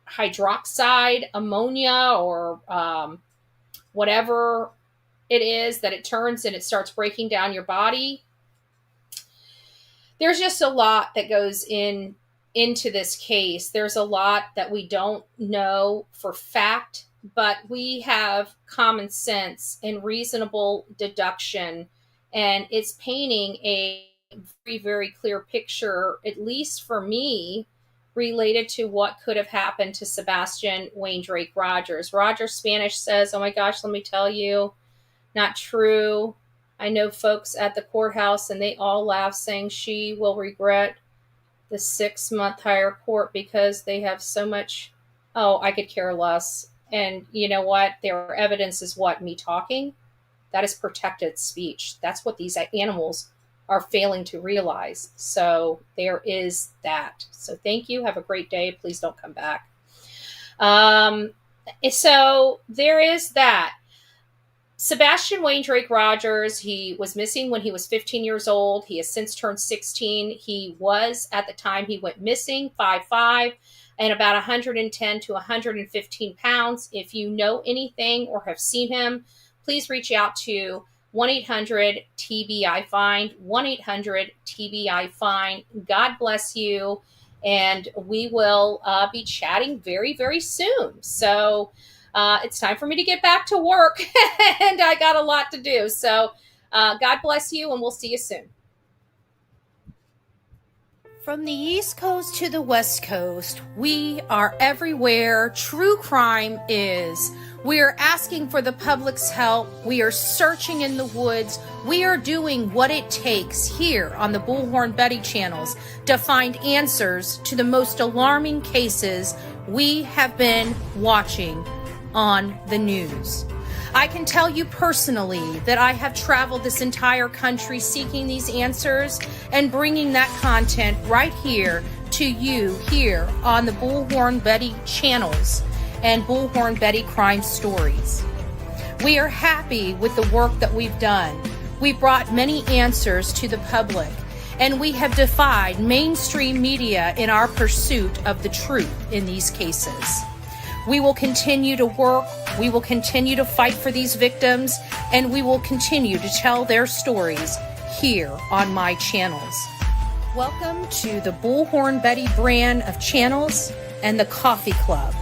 hydroxide ammonia or whatever it is that it turns and it starts breaking down your body. There's just a lot that goes into into this case. There's a lot that we don't know for fact, but we have common sense and reasonable deduction, and it's painting a very, very clear picture, at least for me, related to what could have happened to Sebastian Wayne Drake Rogers. Roger Spanish says, oh my gosh, let me tell you, not true. I know folks at the courthouse and they all laugh, saying she will regret the 6-month higher court because they have so much. Oh, I could care less. And you know what? Their evidence is what? Me talking? That is protected speech. That's what these animals are failing to realize. So there is that. So thank you. Have a great day. Please don't come back. So there is that. Sebastian Wayne Drake Rogers, he was missing when he was 15 years old. He has since turned 16. He was, at the time he went missing, 5'5", and about 110 to 115 pounds. If you know anything or have seen him, please reach out to 1-800-TBI-FIND, 1-800-TBI-FIND. God bless you, and we will be chatting very, very soon. So it's time for me to get back to work, and I got a lot to do. So God bless you, and we'll see you soon. From the East Coast to the West Coast, we are everywhere true crime is. We are asking for the public's help. We are searching in the woods. We are doing what it takes here on the Bullhorn Betty channels to find answers to the most alarming cases we have been watching on the news. I can tell you personally that I have traveled this entire country seeking these answers and bringing that content right here to you here on the Bullhorn Betty channels and Bullhorn Betty Crime Stories. We are happy with the work that we've done. We brought many answers to the public, and we have defied mainstream media in our pursuit of the truth in these cases. We will continue to work, we will continue to fight for these victims, and we will continue to tell their stories here on my channels. Welcome to the Bullhorn Betty brand of channels and the Coffee Club.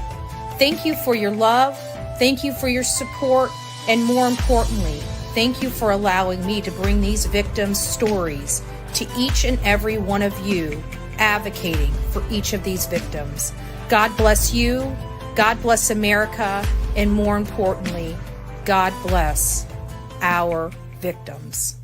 Thank you for your love, thank you for your support, and more importantly, thank you for allowing me to bring these victims' stories to each and every one of you, advocating for each of these victims. God bless you, God bless America, and more importantly, God bless our victims.